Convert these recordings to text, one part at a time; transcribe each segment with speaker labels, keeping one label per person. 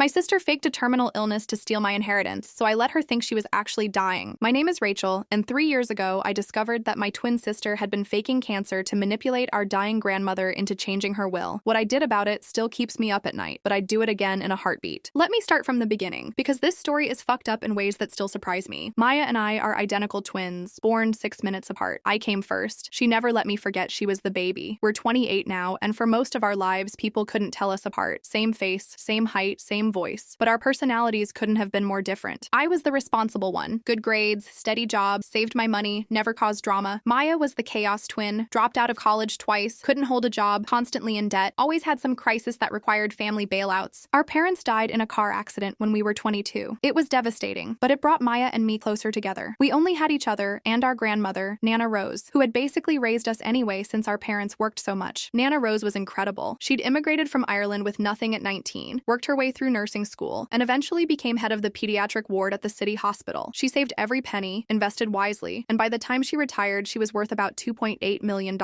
Speaker 1: My sister faked a terminal illness to steal my inheritance, so I let her think she was actually dying. My name is Rachel, and 3 years ago, I discovered that my twin sister had been faking cancer to manipulate our dying grandmother into changing her will. What I did about it still keeps me up at night, but I'd do it again in a heartbeat. Let me start from the beginning, because this story is fucked up in ways that still surprise me. Maya and I are identical twins, born 6 minutes apart. I came first. She never let me forget she was the baby. We're 28 now, and for most of our lives, people couldn't tell us apart. Same face, same height, same voice. But our personalities couldn't have been more different. I was the responsible one. Good grades, steady job, saved my money, never caused drama. Maya was the chaos twin, dropped out of college twice, couldn't hold a job, constantly in debt, always had some crisis that required family bailouts. Our parents died in a car accident when we were 22. It was devastating, but it brought Maya and me closer together. We only had each other and our grandmother, Nana Rose, who had basically raised us anyway since our parents worked so much. Nana Rose was incredible. She'd immigrated from Ireland with nothing at 19, worked her way through nursing school, and eventually became head of the pediatric ward at the city hospital. She saved every penny, invested wisely, and by the time she retired, she was worth about $2.8 million.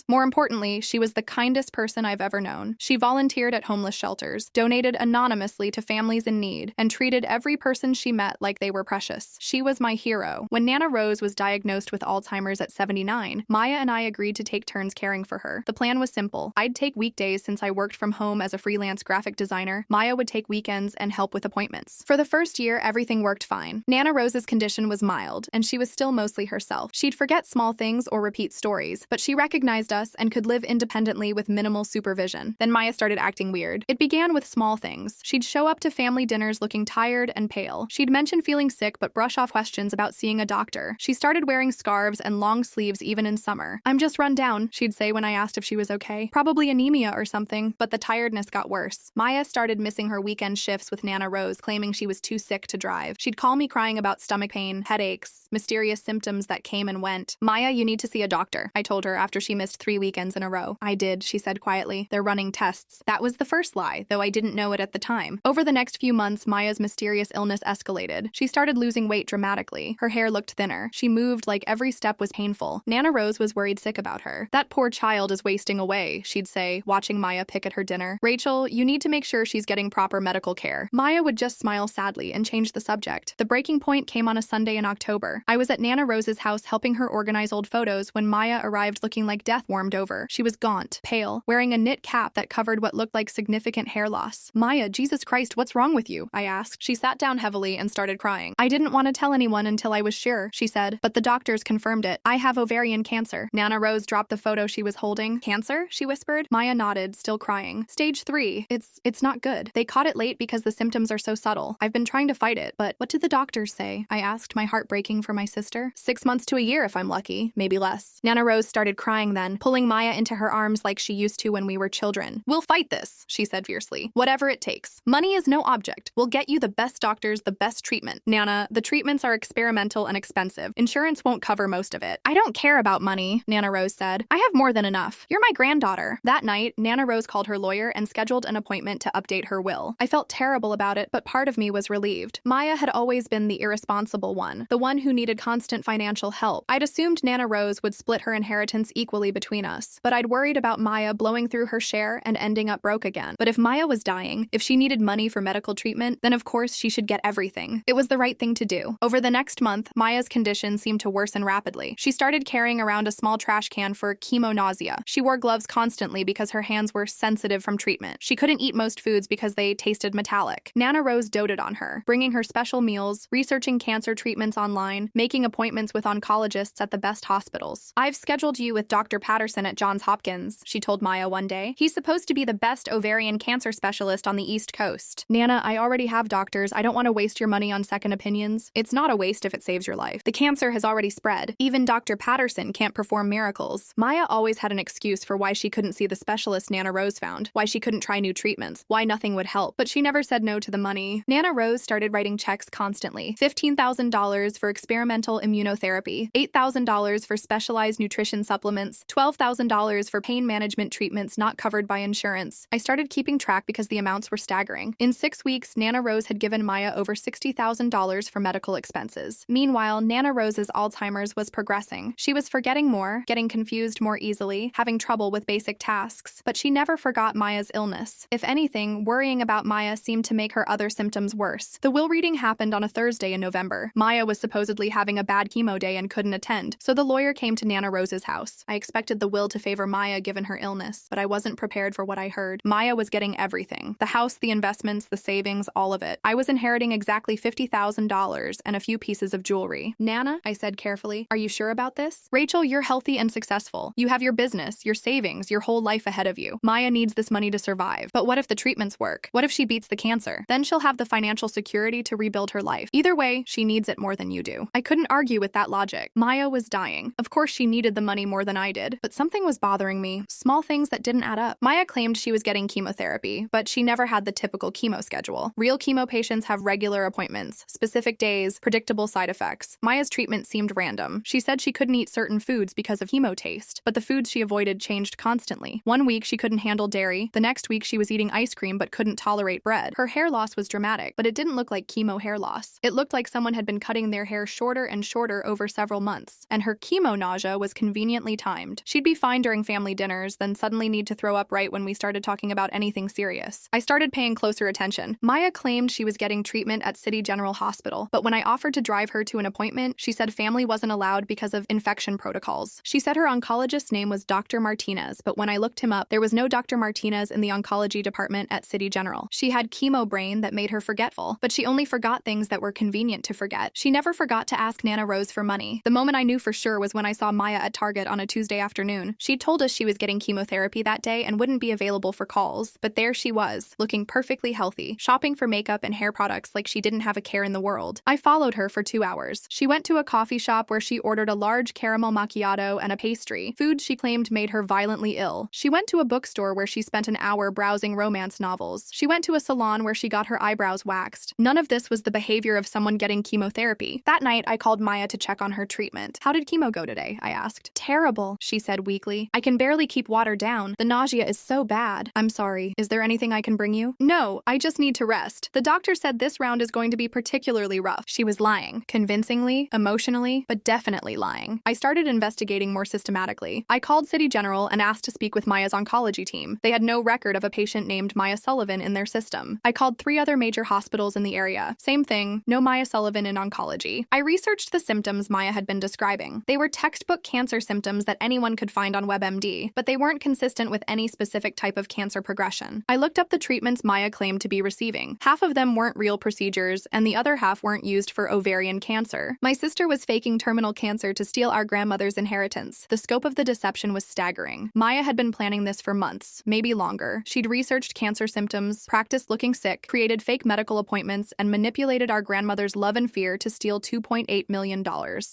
Speaker 1: More importantly, she was the kindest person I've ever known. She volunteered at homeless shelters, donated anonymously to families in need, and treated every person she met like they were precious. She was my hero. When Nana Rose was diagnosed with Alzheimer's at 79, Maya and I agreed to take turns caring for her. The plan was simple. I'd take weekdays since I worked from home as a freelance graphic designer. Maya would take weekends and help with appointments. For the first year, everything worked fine. Nana Rose's condition was mild, and she was still mostly herself. She'd forget small things or repeat stories, but she recognized us and could live independently with minimal supervision. Then Maya started acting weird. It began with small things. She'd show up to family dinners looking tired and pale. She'd mention feeling sick but brush off questions about seeing a doctor. She started wearing scarves and long sleeves even in summer. "I'm just run down," she'd say when I asked if she was okay. "Probably anemia or something," but the tiredness got worse. Maya started missing her weekend shifts with Nana Rose, claiming she was too sick to drive. She'd call me crying about stomach pain, headaches, mysterious symptoms that came and went. "Maya, you need to see a doctor," I told her after she missed 3 weekends in a row. "I did," she said quietly. "They're running tests." That was the first lie, though I didn't know it at the time. Over the next few months, Maya's mysterious illness escalated. She started losing weight dramatically. Her hair looked thinner. She moved like every step was painful. Nana Rose was worried sick about her. "That poor child is wasting away," she'd say, watching Maya pick at her dinner. "Rachel, you need to make sure she's getting proper medical care." Maya would just smile sadly and change the subject. The breaking point came on a Sunday in October. I was at Nana Rose's house helping her organize old photos when Maya arrived looking like death warmed over. She was gaunt, pale, wearing a knit cap that covered what looked like significant hair loss. "Maya, Jesus Christ, what's wrong with you?" I asked. She sat down heavily and started crying. "I didn't want to tell anyone until I was sure," she said, "but the doctors confirmed it. I have ovarian cancer." Nana Rose dropped the photo she was holding. "Cancer?" she whispered. Maya nodded, still crying. "Stage 3. It's not good. They caught it late because the symptoms are so subtle. I've been trying to fight it, but what did the doctors say?" I asked, my heart breaking for my sister. 6 months to a year if I'm lucky, maybe less. Nana Rose started crying then, pulling Maya into her arms like she used to when we were children. "We'll fight this," she said fiercely. "Whatever it takes. Money is no object. We'll get you the best doctors, the best treatment." "Nana, the treatments are experimental and expensive. Insurance won't cover most of it." "I don't care about money," Nana Rose said. "I have more than enough. You're my granddaughter." That night, Nana Rose called her lawyer and scheduled an appointment to update her will. I felt terrible about it, but part of me was relieved. Maya had always been the irresponsible one, the one who needed constant financial help. I'd assumed Nana Rose would split her inheritance equally between us, but I'd worried about Maya blowing through her share and ending up broke again. But if Maya was dying, if she needed money for medical treatment, then of course she should get everything. It was the right thing to do. Over the next month, Maya's condition seemed to worsen rapidly. She started carrying around a small trash can for chemonausea. She wore gloves constantly because her hands were sensitive from treatment. She couldn't eat most foods because they tasted metallic. Nana Rose doted on her, bringing her special meals, researching cancer treatments online, making appointments with oncologists at the best hospitals. "I've scheduled you with Dr. Patterson at Johns Hopkins," she told Maya one day. "He's supposed to be the best ovarian cancer specialist on the East Coast." "Nana, I already have doctors. I don't want to waste your money on second opinions." "It's not a waste if it saves your life. The cancer has already spread. Even Dr. Patterson can't perform miracles." Maya always had an excuse for why she couldn't see the specialist Nana Rose found, why she couldn't try new treatments, why nothing would help, but she never said no to the money. Nana Rose started writing checks constantly. $15,000 for experimental immunotherapy, $8,000 for specialized nutrition supplements, $12,000 for pain management treatments not covered by insurance. I started keeping track because the amounts were staggering. In 6 weeks, Nana Rose had given Maya over $60,000 for medical expenses. Meanwhile, Nana Rose's Alzheimer's was progressing. She was forgetting more, getting confused more easily, having trouble with basic tasks, but she never forgot Maya's illness. If anything, worrying about Maya Maya seemed to make her other symptoms worse. The will reading happened on a Thursday in November. Maya was supposedly having a bad chemo day and couldn't attend, so the lawyer came to Nana Rose's house. I expected the will to favor Maya given her illness, but I wasn't prepared for what I heard. Maya was getting everything. The house, the investments, the savings, all of it. I was inheriting exactly $50,000 and a few pieces of jewelry. Nana, I said carefully, are you sure about this? Rachel, you're healthy and successful. You have your business, your savings, your whole life ahead of you. Maya needs this money to survive. But what if the treatments work? What if she beats the cancer? Then she'll have the financial security to rebuild her life. Either way, she needs it more than you do. I couldn't argue with that logic. Maya was dying. Of course, she needed the money more than I did, but something was bothering me. Small things that didn't add up. Maya claimed she was getting chemotherapy, but she never had the typical chemo schedule. Real chemo patients have regular appointments, specific days, predictable side effects. Maya's treatment seemed random. She said she couldn't eat certain foods because of chemo taste, but the foods she avoided changed constantly. One week she couldn't handle dairy, the next week she was eating ice cream but couldn't tolerate bread. Her hair loss was dramatic, but it didn't look like chemo hair loss. It looked like someone had been cutting their hair shorter and shorter over several months, and her chemo nausea was conveniently timed. She'd be fine during family dinners, then suddenly need to throw up right when we started talking about anything serious. I started paying closer attention. Maya claimed she was getting treatment at City General Hospital, but when I offered to drive her to an appointment, she said family wasn't allowed because of infection protocols. She said her oncologist's name was Dr. Martinez, but when I looked him up, there was no Dr. Martinez in the oncology department at City General. She had chemo brain that made her forgetful, but she only forgot things that were convenient to forget. She never forgot to ask Nana Rose for money. The moment I knew for sure was when I saw Maya at Target on a Tuesday afternoon. She told us she was getting chemotherapy that day and wouldn't be available for calls, but there she was, looking perfectly healthy, shopping for makeup and hair products like she didn't have a care in the world. I followed her for 2 hours. She went to a coffee shop where she ordered a large caramel macchiato and a pastry, food she claimed made her violently ill. She went to a bookstore where she spent an hour browsing romance novels. She went to a salon where she got her eyebrows waxed. None of this was the behavior of someone getting chemotherapy. That night, I called Maya to check on her treatment. How did chemo go today? I asked. Terrible, she said weakly. I can barely keep water down. The nausea is so bad. I'm sorry. Is there anything I can bring you? No, I just need to rest. The doctor said this round is going to be particularly rough. She was lying. Convincingly, emotionally, but definitely lying. I started investigating more systematically. I called City General and asked to speak with Maya's oncology team. They had no record of a patient named Maya Sullivan in their system. I called 3 other major hospitals in the area. Same thing, no Maya Sullivan in oncology. I researched the symptoms Maya had been describing. They were textbook cancer symptoms that anyone could find on WebMD, but they weren't consistent with any specific type of cancer progression. I looked up the treatments Maya claimed to be receiving. Half of them weren't real procedures, and the other half weren't used for ovarian cancer. My sister was faking terminal cancer to steal our grandmother's inheritance. The scope of the deception was staggering. Maya had been planning this for months, maybe longer. She'd researched cancer symptoms, practiced looking sick, created fake medical appointments, and manipulated our grandmother's love and fear to steal $2.8 million.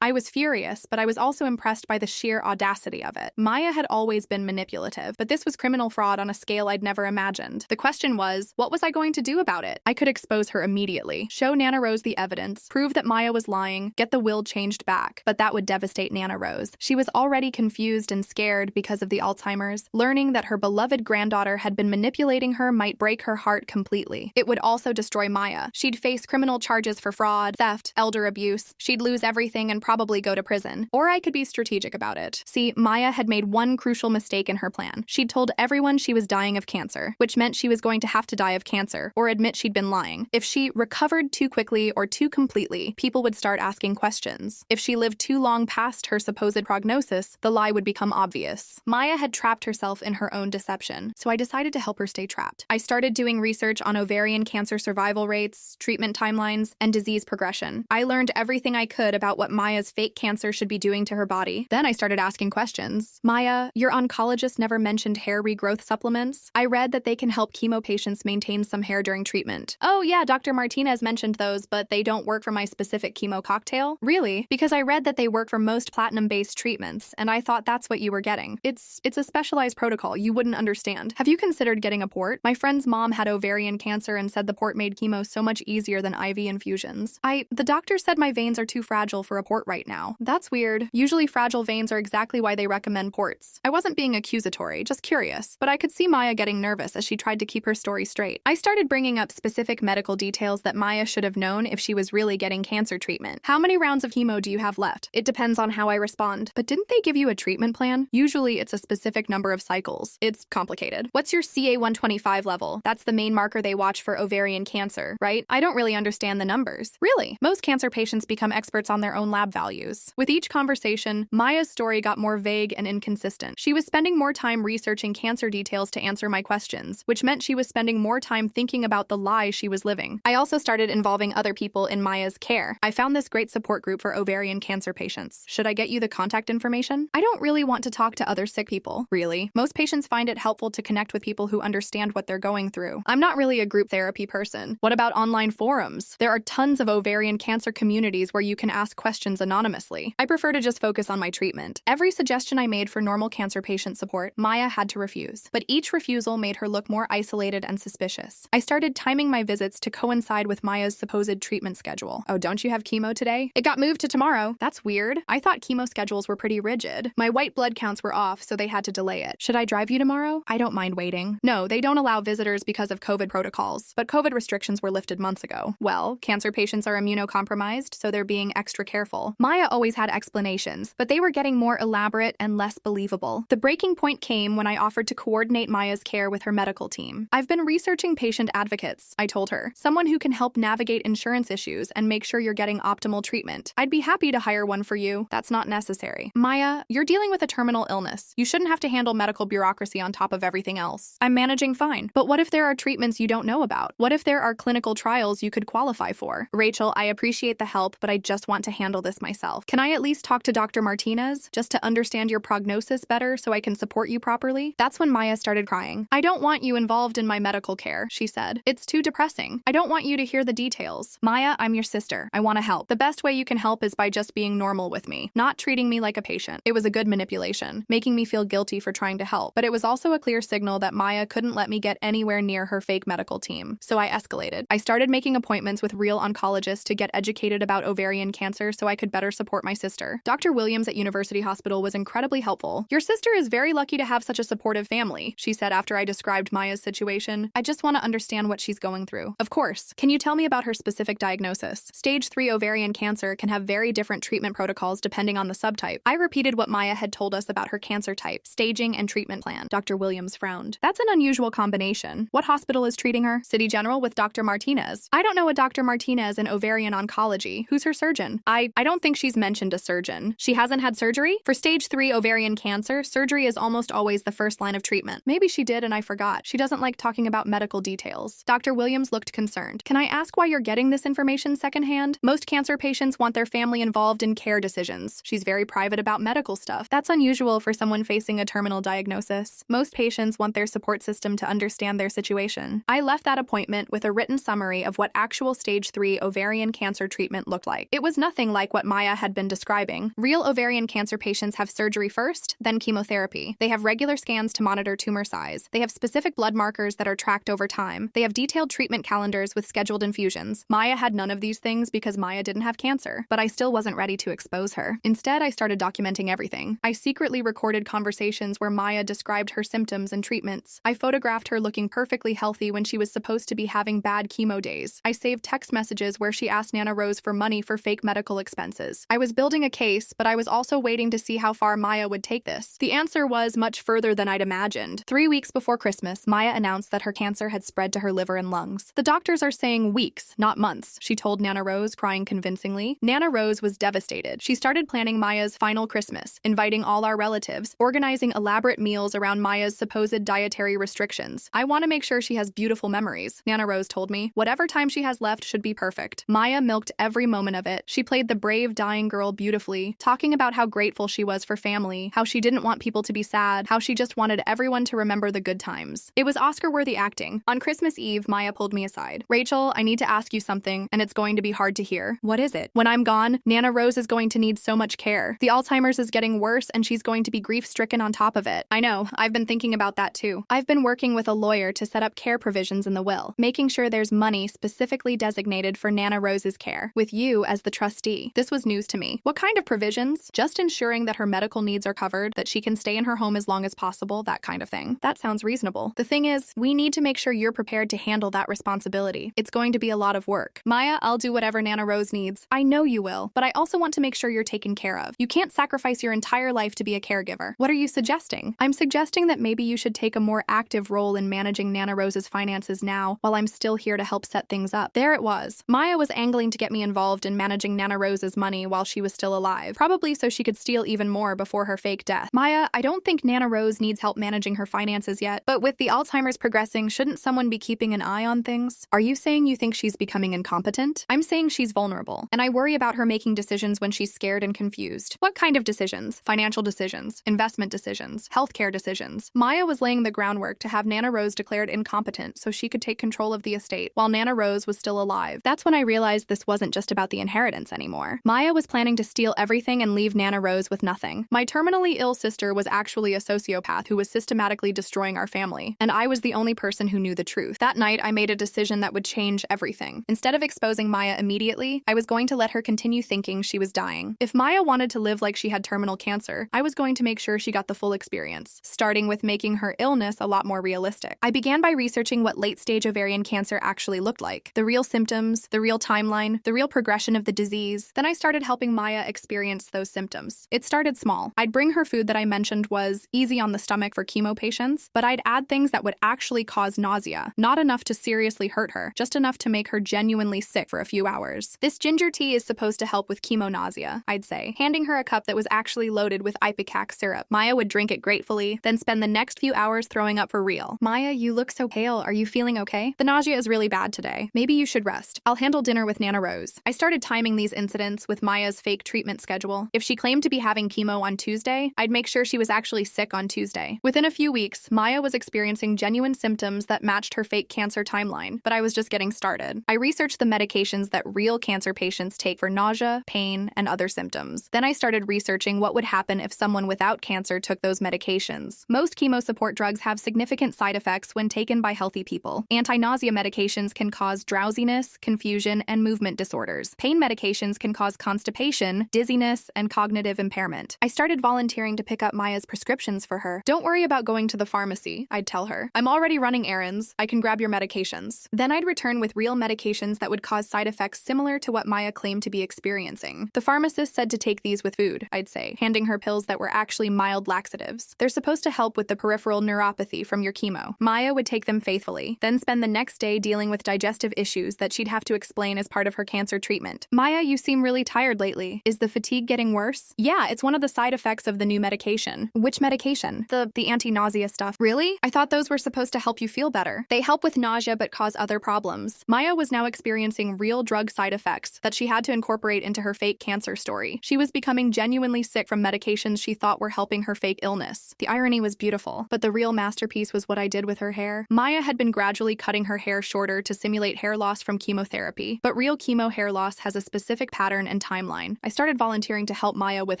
Speaker 1: I was furious, but I was also impressed by the sheer audacity of it. Maya had always been manipulative, but this was criminal fraud on a scale I'd never imagined. The question was, what was I going to do about it? I could expose her immediately, show Nana Rose the evidence, prove that Maya was lying, get the will changed back. But that would devastate Nana Rose. She was already confused and scared because of the Alzheimer's. Learning that her beloved granddaughter had been manipulating her might break her heart completely. It would also destroy Maya. She'd face criminal charges for fraud, theft, elder abuse. She'd lose everything and probably go to prison. Or I could be strategic about it. See, Maya had made one crucial mistake in her plan. She'd told everyone she was dying of cancer, which meant she was going to have to die of cancer, or admit she'd been lying. If she recovered too quickly or too completely, people would start asking questions. If she lived too long past her supposed prognosis, the lie would become obvious. Maya had trapped herself in her own deception, so I decided to help her stay trapped. I started doing research on ovarian cancer survival rates, treatment timelines, and disease progression. I learned everything I could about what Maya's fake cancer should be doing to her body. Then I started asking questions. Maya, your oncologist never mentioned hair regrowth supplements. I read that they can help chemo patients maintain some hair during treatment. Oh yeah, Dr. Martinez mentioned those, but they don't work for my specific chemo cocktail? Really? Because I read that they work for most platinum-based treatments, and I thought that's what you were getting. It's a specialized protocol you wouldn't understand. Have you considered getting a port? My friend's mom had ovarian cancer and said the port made chemo so much easier than IV infusions. The doctor said my veins are too fragile for a port right now. That's weird. Usually fragile veins are exactly why they recommend ports. I wasn't being accusatory, just curious, but I could see Maya getting nervous as she tried to keep her story straight. I started bringing up specific medical details that Maya should have known if she was really getting cancer treatment. How many rounds of chemo do you have left? It depends on how I respond. But didn't they give you a treatment plan? Usually it's a specific number of cycles. It's complicated. What's your CA-125 level? That's the main main marker they watch for ovarian cancer, right? I don't really understand the numbers. Really? Most cancer patients become experts on their own lab values. With each conversation, Maya's story got more vague and inconsistent. She was spending more time researching cancer details to answer my questions, which meant she was spending more time thinking about the lie she was living. I also started involving other people in Maya's care. I found this great support group for ovarian cancer patients. Should I get you the contact information? I don't really want to talk to other sick people, really. Most patients find it helpful to connect with people who understand what they're going through. I'm not really a group therapy person. What about online forums? There are tons of ovarian cancer communities where you can ask questions anonymously. I prefer to just focus on my treatment. Every suggestion I made for normal cancer patient support, Maya had to refuse. But each refusal made her look more isolated and suspicious. I started timing my visits to coincide with Maya's supposed treatment schedule. Oh, don't you have chemo today? It got moved to tomorrow. That's weird. I thought chemo schedules were pretty rigid. My white blood counts were off, so they had to delay it. Should I drive you tomorrow? I don't mind waiting. No, they don't allow visitors because of COVID protocols, but COVID restrictions were lifted months ago. Well, cancer patients are immunocompromised, so they're being extra careful. Maya always had explanations, but they were getting more elaborate and less believable. The breaking point came when I offered to coordinate Maya's care with her medical team. I've been researching patient advocates, I told her. Someone who can help navigate insurance issues and make sure you're getting optimal treatment. I'd be happy to hire one for you. That's not necessary. Maya, you're dealing with a terminal illness. You shouldn't have to handle medical bureaucracy on top of everything else. I'm managing fine. But what if there are treatments you don't know about? What if there are clinical trials you could qualify for? Rachel, I appreciate the help, but I just want to handle this myself. Can I at least talk to Dr. Martinez just to understand your prognosis better so I can support you properly? That's when Maya started crying. I don't want you involved in my medical care, she said. It's too depressing. I don't want you to hear the details. Maya, I'm your sister. I want to help. The best way you can help is by just being normal with me, not treating me like a patient. It was a good manipulation, making me feel guilty for trying to help, but it was also a clear signal that Maya couldn't let me get anywhere near her fake medical team. So I escalated. I started making appointments with real oncologists to get educated about ovarian cancer so I could better support my sister. Dr. Williams at University Hospital was incredibly helpful. Your sister is very lucky to have such a supportive family, she said after I described Maya's situation. I just want to understand what she's going through. Of course. Can you tell me about her specific diagnosis? Stage 3 ovarian cancer can have very different treatment protocols depending on the subtype. I repeated what Maya had told us about her cancer type, staging, and treatment plan. Dr. Williams frowned. That's an unusual combination. What hospital is treating her? City General with Dr. Martinez. I don't know a Dr. Martinez in ovarian oncology. Who's her surgeon? I don't think she's mentioned a surgeon. She hasn't had surgery? For stage 3 ovarian cancer, surgery is almost always the first line of treatment. Maybe she did and I forgot. She doesn't like talking about medical details. Dr. Williams looked concerned. Can I ask why you're getting this information secondhand? Most cancer patients want their family involved in care decisions. She's very private about medical stuff. That's unusual for someone facing a terminal diagnosis. Most patients want their support system to understand their situation. I left that appointment with a written summary of what actual stage 3 ovarian cancer treatment looked like. It was nothing like what Maya had been describing. Real ovarian cancer patients have surgery first, then chemotherapy. They have regular scans to monitor tumor size. They have specific blood markers that are tracked over time. They have detailed treatment calendars with scheduled infusions. Maya had none of these things because Maya didn't have cancer, but I still wasn't ready to expose her. Instead, I started documenting everything. I secretly recorded conversations where Maya described her symptoms and treatments. I photographed her looking perfectly healthy when she was supposed to be having bad chemo days. I saved text messages where she asked Nana Rose for money for fake medical expenses. I was building a case, but I was also waiting to see how far Maya would take this. The answer was much further than I'd imagined. 3 weeks before Christmas, Maya announced that her cancer had spread to her liver and lungs. The doctors are saying weeks, not months, she told Nana Rose, crying convincingly. Nana Rose was devastated. She started planning Maya's final Christmas, inviting all our relatives, organizing elaborate meals around Maya's supposed dietary restrictions. I want to make sure she has beautiful memories, Nana Rose told me. Whatever time she has left should be perfect. Maya milked every moment of it. She played the brave, dying girl beautifully, talking about how grateful she was for family, how she didn't want people to be sad, how she just wanted everyone to remember the good times. It was Oscar-worthy acting. On Christmas Eve, Maya pulled me aside. Rachel, I need to ask you something, and it's going to be hard to hear. What is it? When I'm gone, Nana Rose is going to need so much care. The Alzheimer's is getting worse, and she's going to be grief-stricken on top of it. I know, I've been thinking about that too. I've been working with a lawyer to set up care provisions in the will, making sure there's money specifically designated for Nana Rose's care, with you as the trustee. This was news to me. What kind of provisions? Just ensuring that her medical needs are covered, that she can stay in her home as long as possible, that kind of thing. That sounds reasonable. The thing is, we need to make sure you're prepared to handle that responsibility. It's going to be a lot of work. Maya, I'll do whatever Nana Rose needs. I know you will, but I also want to make sure you're taken care of. You can't sacrifice your entire life to be a caregiver. What are you suggesting? I'm suggesting that maybe you should take a more active role in managing Nana Rose's Rose's finances now, while I'm still here to help set things up. There it was. Maya was angling to get me involved in managing Nana Rose's money while she was still alive, probably so she could steal even more before her fake death. Maya, I don't think Nana Rose needs help managing her finances yet, but with the Alzheimer's progressing, shouldn't someone be keeping an eye on things? Are you saying you think she's becoming incompetent? I'm saying she's vulnerable, and I worry about her making decisions when she's scared and confused. What kind of decisions? Financial decisions, investment decisions, healthcare decisions. Maya was laying the groundwork to have Nana Rose declared incompetent so she could take control of the estate while Nana Rose was still alive. That's when I realized this wasn't just about the inheritance anymore. Maya was planning to steal everything and leave Nana Rose with nothing. My terminally ill sister was actually a sociopath who was systematically destroying our family, and I was the only person who knew the truth. That night, I made a decision that would change everything. Instead of exposing Maya immediately, I was going to let her continue thinking she was dying. If Maya wanted to live like she had terminal cancer, I was going to make sure she got the full experience, starting with making her illness a lot more realistic. I began by researching what late-stage ovarian cancer actually looked like, the real symptoms, the real timeline, the real progression of the disease. Then I started helping Maya experience those symptoms. It started small. I'd bring her food that I mentioned was easy on the stomach for chemo patients, but I'd add things that would actually cause nausea, not enough to seriously hurt her, just enough to make her genuinely sick for a few hours. This ginger tea is supposed to help with chemo nausea, I'd say, handing her a cup that was actually loaded with ipecac syrup. Maya would drink it gratefully, then spend the next few hours throwing up for real. Maya, you look so pale. Are you feeling okay? The nausea is really bad today. Maybe you should rest. I'll handle dinner with Nana Rose. I started timing these incidents with Maya's fake treatment schedule. If she claimed to be having chemo on Tuesday, I'd make sure she was actually sick on Tuesday. Within a few weeks, Maya was experiencing genuine symptoms that matched her fake cancer timeline, but I was just getting started. I researched the medications that real cancer patients take for nausea, pain, and other symptoms. Then I started researching what would happen if someone without cancer took those medications. Most chemo support drugs have significant side effects when taken by healthy people. Anti-nausea medications can cause drowsiness, confusion, and movement disorders. Pain medications can cause constipation, dizziness, and cognitive impairment. I started volunteering to pick up Maya's prescriptions for her. Don't worry about going to the pharmacy, I'd tell her. I'm already running errands. I can grab your medications. Then I'd return with real medications that would cause side effects similar to what Maya claimed to be experiencing. The pharmacist said to take these with food, I'd say, handing her pills that were actually mild laxatives. They're supposed to help with the peripheral neuropathy from your chemo. Maya would take them faithfully, then spend the next day dealing with digestive issues that she'd have to explain as part of her cancer treatment. Maya, you seem really tired lately. Is the fatigue getting worse? Yeah, it's one of the side effects of the new medication. Which medication? The anti-nausea stuff. Really? I thought those were supposed to help you feel better. They help with nausea but cause other problems. Maya was now experiencing real drug side effects that she had to incorporate into her fake cancer story. She was becoming genuinely sick from medications she thought were helping her fake illness. The irony was beautiful, but the real masterpiece was what I did with her hair. Maya had been gradually cutting her hair shorter to simulate hair loss from chemotherapy, but real chemo hair loss has a specific pattern and timeline. I started volunteering to help Maya with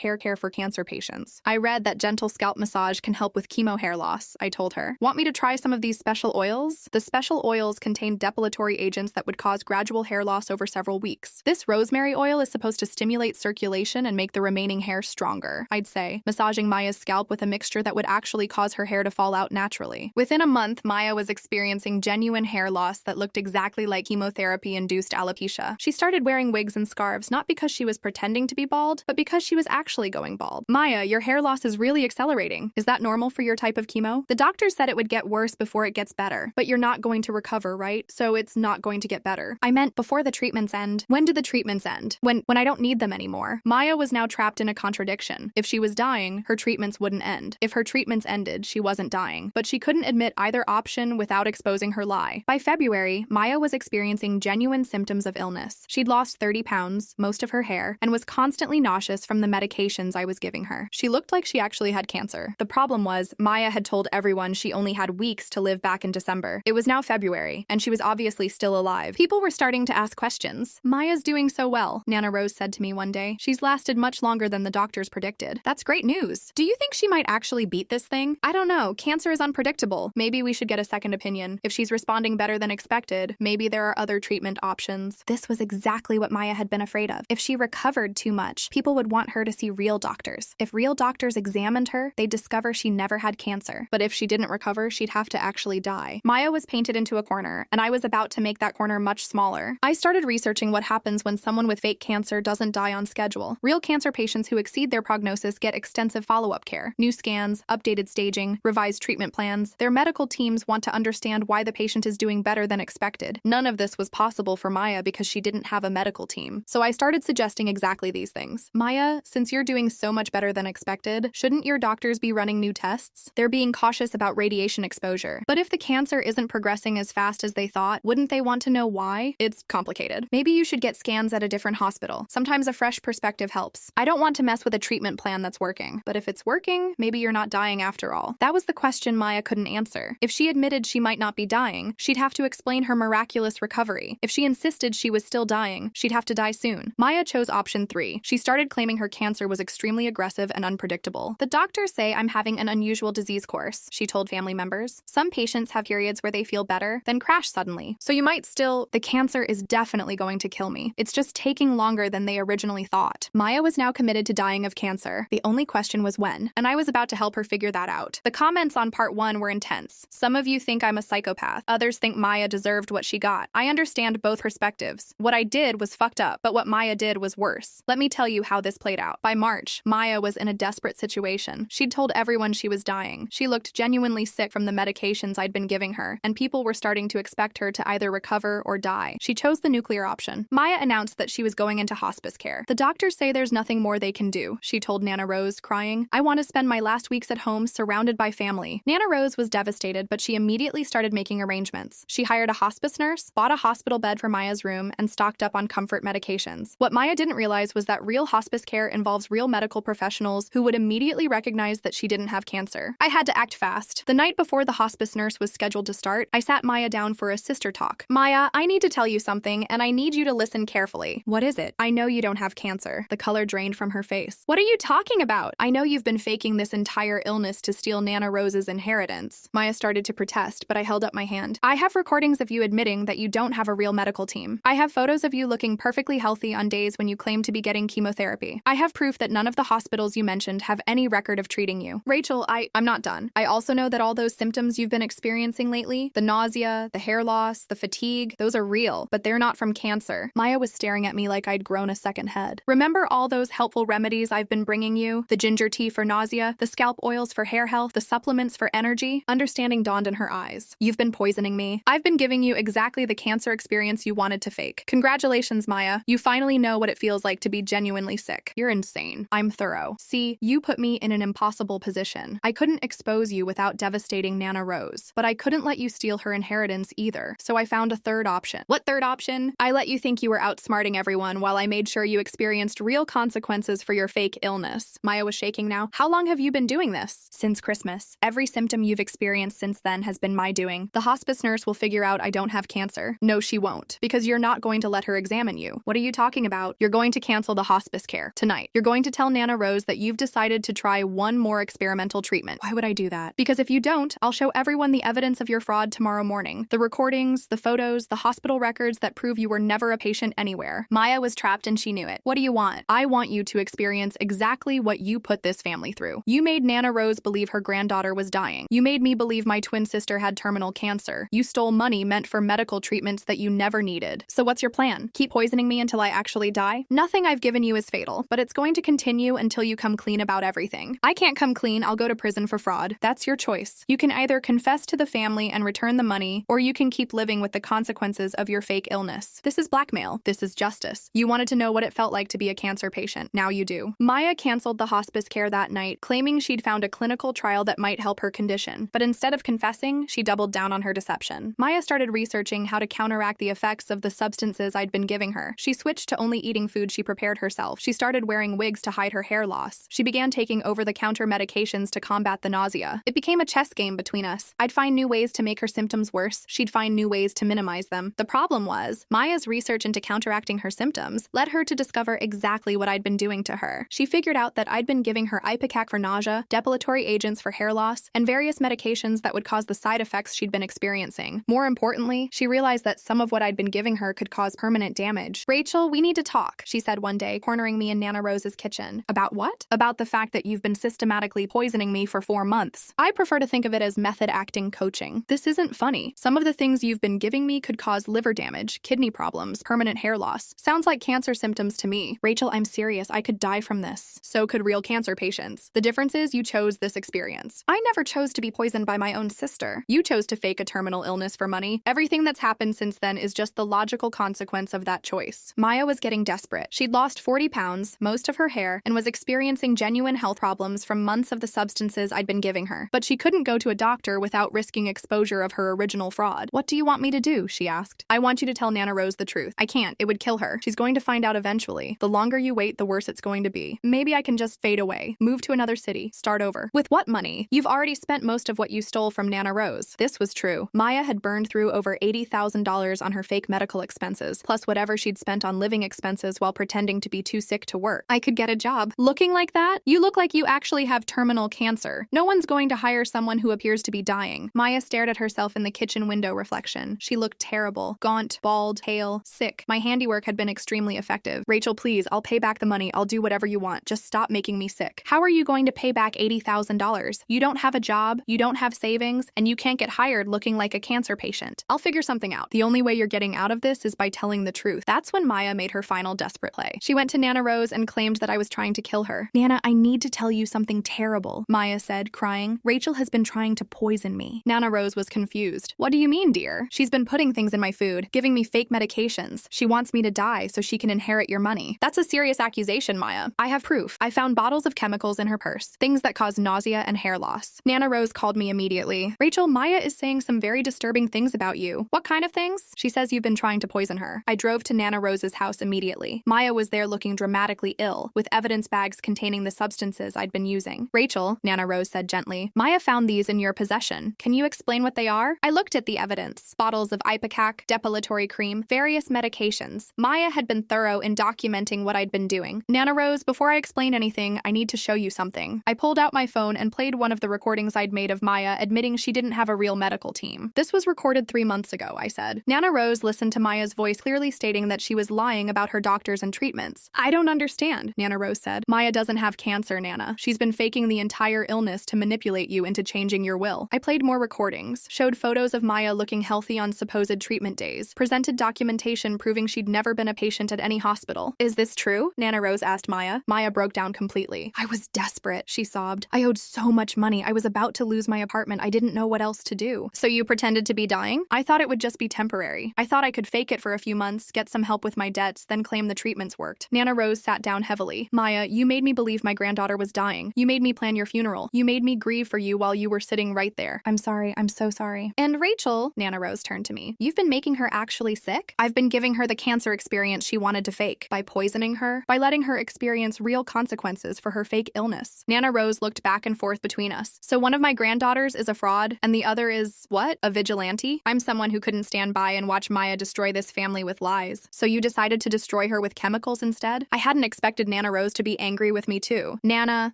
Speaker 1: hair care for cancer patients. I read that gentle scalp massage can help with chemo hair loss, I told her. Want me to try some of these special oils? The special oils contain depilatory agents that would cause gradual hair loss over several weeks. This rosemary oil is supposed to stimulate circulation and make the remaining hair stronger, I'd say, massaging Maya's scalp with a mixture that would actually cause her hair to fall out naturally. Within a month, Maya was experiencing genuine hair loss that looked exactly like chemotherapy-induced alopecia. She started wearing wigs and scarves not because she was pretending to be bald, but because she was actually going bald. Maya, your hair loss is really accelerating. Is that normal for your type of chemo? The doctor said it would get worse before it gets better, but you're not going to recover, right? So it's not going to get better. I meant before the treatments end. When do the treatments end? When I don't need them anymore. Maya was now trapped in a contradiction. If she was dying, her treatments wouldn't end. If her treatments ended, she wasn't dying. But she couldn't admit either option without exposing her lie. By February, Maya was experiencing genuine symptoms of illness. She'd lost 30 pounds, most of her hair, and was constantly nauseous from the medications I was giving her. She looked like she actually had cancer. The problem was, Maya had told everyone she only had weeks to live back in December. It was now February, and she was obviously still alive. People were starting to ask questions. Maya's doing so well, Nana Rose said to me one day. She's lasted much longer than the doctors predicted. That's great news. Do you think she might actually beat this thing? I don't know. Cancer is unpredictable. Maybe we should get a second opinion. If she's responding better than expected, maybe there are other treatment options. This was exactly what Maya had been afraid of. If she recovered too much, people would want her to see real doctors. If real doctors examined her, they'd discover she never had cancer. But if she didn't recover, she'd have to actually die. Maya was painted into a corner, and I was about to make that corner much smaller. I started researching what happens when someone with fake cancer doesn't die on schedule. Real cancer patients who exceed their prognosis get extensive follow-up care, new scans, updated staging, revised treatment plans. Their medical teams want to understand understand why the patient is doing better than expected. None of this was possible for Maya because she didn't have a medical team. So I started suggesting exactly these things. Maya, since you're doing so much better than expected, shouldn't your doctors be running new tests? They're being cautious about radiation exposure. But if the cancer isn't progressing as fast as they thought, wouldn't they want to know why? It's complicated. Maybe you should get scans at a different hospital. Sometimes a fresh perspective helps. I don't want to mess with a treatment plan that's working. But if it's working, maybe you're not dying after all. That was the question Maya couldn't answer. If she admitted she might not be dying, she'd have to explain her miraculous recovery. If she insisted she was still dying, she'd have to die soon. Maya chose option 3. She started claiming her cancer was extremely aggressive and unpredictable. The doctors say I'm having an unusual disease course, she told family members. Some patients have periods where they feel better, then crash suddenly. So you might still, the cancer is definitely going to kill me. It's just taking longer than they originally thought. Maya was now committed to dying of cancer. The only question was when, and I was about to help her figure that out. The comments on part 1 were intense. Some of you think I'm a psychopath. Others think Maya deserved what she got. I understand both perspectives. What I did was fucked up, but what Maya did was worse. Let me tell you how this played out. By March, Maya was in a desperate situation. She'd told everyone she was dying. She looked genuinely sick from the medications I'd been giving her, and people were starting to expect her to either recover or die. She chose the nuclear option. Maya announced that she was going into hospice care. The doctors say there's nothing more they can do, she told Nana Rose, crying. I want to spend my last weeks at home surrounded by family. Nana Rose was devastated, but she immediately started making arrangements. She hired a hospice nurse, bought a hospital bed for Maya's room, and stocked up on comfort medications. What Maya didn't realize was that real hospice care involves real medical professionals who would immediately recognize that she didn't have cancer. I had to act fast. The night before the hospice nurse was scheduled to start, I sat Maya down for a sister talk. Maya, I need to tell you something, and I need you to listen carefully. What is it? I know you don't have cancer. The color drained from her face. What are you talking about? I know you've been faking this entire illness to steal Nana Rose's inheritance. Maya started to protest, but I held up my hand. I have recordings of you admitting that you don't have a real medical team. I have photos of you looking perfectly healthy on days when you claim to be getting chemotherapy. I have proof that none of the hospitals you mentioned have any record of treating you. Rachel, I'm not done. I also know that all those symptoms you've been experiencing lately, the nausea, the hair loss, the fatigue, those are real, but they're not from cancer. Maya was staring at me like I'd grown a second head. Remember all those helpful remedies I've been bringing you? The ginger tea for nausea, the scalp oils for hair health, the supplements for energy? Understanding dawned in her eyes. You've been poisoning me. I've been giving you exactly the cancer experience you wanted to fake. Congratulations, Maya. You finally know what it feels like to be genuinely sick. You're insane. I'm thorough. See, you put me in an impossible position. I couldn't expose you without devastating Nana Rose, but I couldn't let you steal her inheritance either, so I found a third option. What third option? I let you think you were outsmarting everyone while I made sure you experienced real consequences for your fake illness. Maya was shaking now. How long have you been doing this? Since Christmas. Every symptom you've experienced since then has been my doing. The hospice nurse will figure out I don't have cancer. No, she won't, because you're not going to let her examine you. What are you talking about? You're going to cancel the hospice care tonight. You're going to tell Nana Rose that you've decided to try one more experimental treatment. Why would I do that? Because if you don't, I'll show everyone the evidence of your fraud tomorrow morning. The recordings, the photos, the hospital records that prove you were never a patient anywhere. Maya was trapped and she knew it. What do you want? I want you to experience exactly what you put this family through. You made Nana Rose believe her granddaughter was dying. You made me believe my twin sister had terminal cancer. You stole money meant for medical treatments that you never needed. So what's your plan? Keep poisoning me until I actually die? Nothing I've given you is fatal, but it's going to continue until you come clean about everything. I can't come clean, I'll go to prison for fraud. That's your choice. You can either confess to the family and return the money, or you can keep living with the consequences of your fake illness. This is blackmail. This is justice. You wanted to know what it felt like to be a cancer patient. Now you do. Maya canceled the hospice care that night, claiming she'd found a clinical trial that might help her condition. But instead of confessing, she doubled down on her deception. Maya started researching how to counteract the effects of the substances I'd been giving her. She switched to only eating food she prepared herself. She started wearing wigs to hide her hair loss. She began taking over-the-counter medications to combat the nausea. It became a chess game between us. I'd find new ways to make her symptoms worse. She'd find new ways to minimize them. The problem was, Maya's research into counteracting her symptoms led her to discover exactly what I'd been doing to her. She figured out that I'd been giving her Ipecac for nausea, depilatory agents for hair loss, and various medications that would cause the side effects she'd been experiencing. More importantly, she realized that some of what I'd been giving her could cause permanent damage. Rachel, we need to talk, she said one day, cornering me in Nana Rose's kitchen. About what? About the fact that you've been systematically poisoning me for 4 months. I prefer to think of it as method acting coaching. This isn't funny. Some of the things you've been giving me could cause liver damage, kidney problems, permanent hair loss. Sounds like cancer symptoms to me. Rachel, I'm serious. I could die from this. So could real cancer patients. The difference is you chose this experience. I never chose to be poisoned by my own sister. You You chose to fake a terminal illness for money. Everything that's happened since then is just the logical consequence of that choice. Maya was getting desperate. She'd lost 40 pounds, most of her hair, and was experiencing genuine health problems from months of the substances I'd been giving her. But she couldn't go to a doctor without risking exposure of her original fraud. What do you want me to do? She asked. I want you to tell Nana Rose the truth. I can't. It would kill her. She's going to find out eventually. The longer you wait, the worse it's going to be. Maybe I can just fade away, move to another city, start over. With what money? You've already spent most of what you stole from Nana Rose. This was true. Maya had burned through over $80,000 on her fake medical expenses, plus whatever she'd spent on living expenses while pretending to be too sick to work. I could get a job. Looking like that? You look like you actually have terminal cancer. No one's going to hire someone who appears to be dying. Maya stared at herself in the kitchen window reflection. She looked terrible. Gaunt, bald, pale, sick. My handiwork had been extremely effective. Rachel, please, I'll pay back the money. I'll do whatever you want. Just stop making me sick. How are you going to pay back $80,000? You don't have a job, you don't have savings, and you can't get hired looking like a cancer patient. I'll figure something out. The only way you're getting out of this is by telling the truth. That's when Maya made her final desperate play. She went to Nana Rose and claimed that I was trying to kill her. Nana, I need to tell you something terrible, Maya said, crying. Rachel has been trying to poison me. Nana Rose was confused. What do you mean, dear? She's been putting things in my food, giving me fake medications. She wants me to die so she can inherit your money. That's a serious accusation, Maya. I have proof. I found bottles of chemicals in her purse, things that cause nausea and hair loss. Nana Rose called me immediately. Rachel, Maya is saying some very disturbing things about you. What kind of things? She says you've been trying to poison her. I drove to Nana Rose's house immediately. Maya was there looking dramatically ill, with evidence bags containing the substances I'd been using. Rachel, Nana Rose said gently, Maya found these in your possession. Can you explain what they are? I looked at the evidence. Bottles of Ipecac, depilatory cream, various medications. Maya had been thorough in documenting what I'd been doing. Nana Rose, before I explain anything, I need to show you something. I pulled out my phone and played one of the recordings I'd made of Maya admitting she didn't have a real medical team. This was recorded 3 months ago, I said. Nana Rose listened to Maya's voice clearly stating that she was lying about her doctors and treatments. I don't understand, Nana Rose said. Maya doesn't have cancer, Nana. She's been faking the entire illness to manipulate you into changing your will. I played more recordings, showed photos of Maya looking healthy on supposed treatment days, presented documentation proving she'd never been a patient at any hospital. Is this true? Nana Rose asked Maya. Maya broke down completely. I was desperate, she sobbed. I owed so much money. I was about to lose my apartment. I didn't know what else to do. So you pretended to be dying? I thought it would just be temporary. I thought I could fake it for a few months, get some help with my debts, then claim the treatments worked. Nana Rose sat down heavily. Maya, you made me believe my granddaughter was dying. You made me plan your funeral. You made me grieve for you while you were sitting right there. I'm sorry. I'm so sorry. And Rachel, Nana Rose turned to me. You've been making her actually sick? I've been giving her the cancer experience she wanted to fake. By poisoning her, by letting her experience real consequences for her fake illness. Nana Rose looked back and forth between us. So one of my granddaughters is a fraud, and the other is, what? A vigilante? I'm someone who couldn't stand by and watch Maya destroy this family with lies. So you decided to destroy her with chemicals instead? I hadn't expected Nana Rose to be angry with me too. Nana,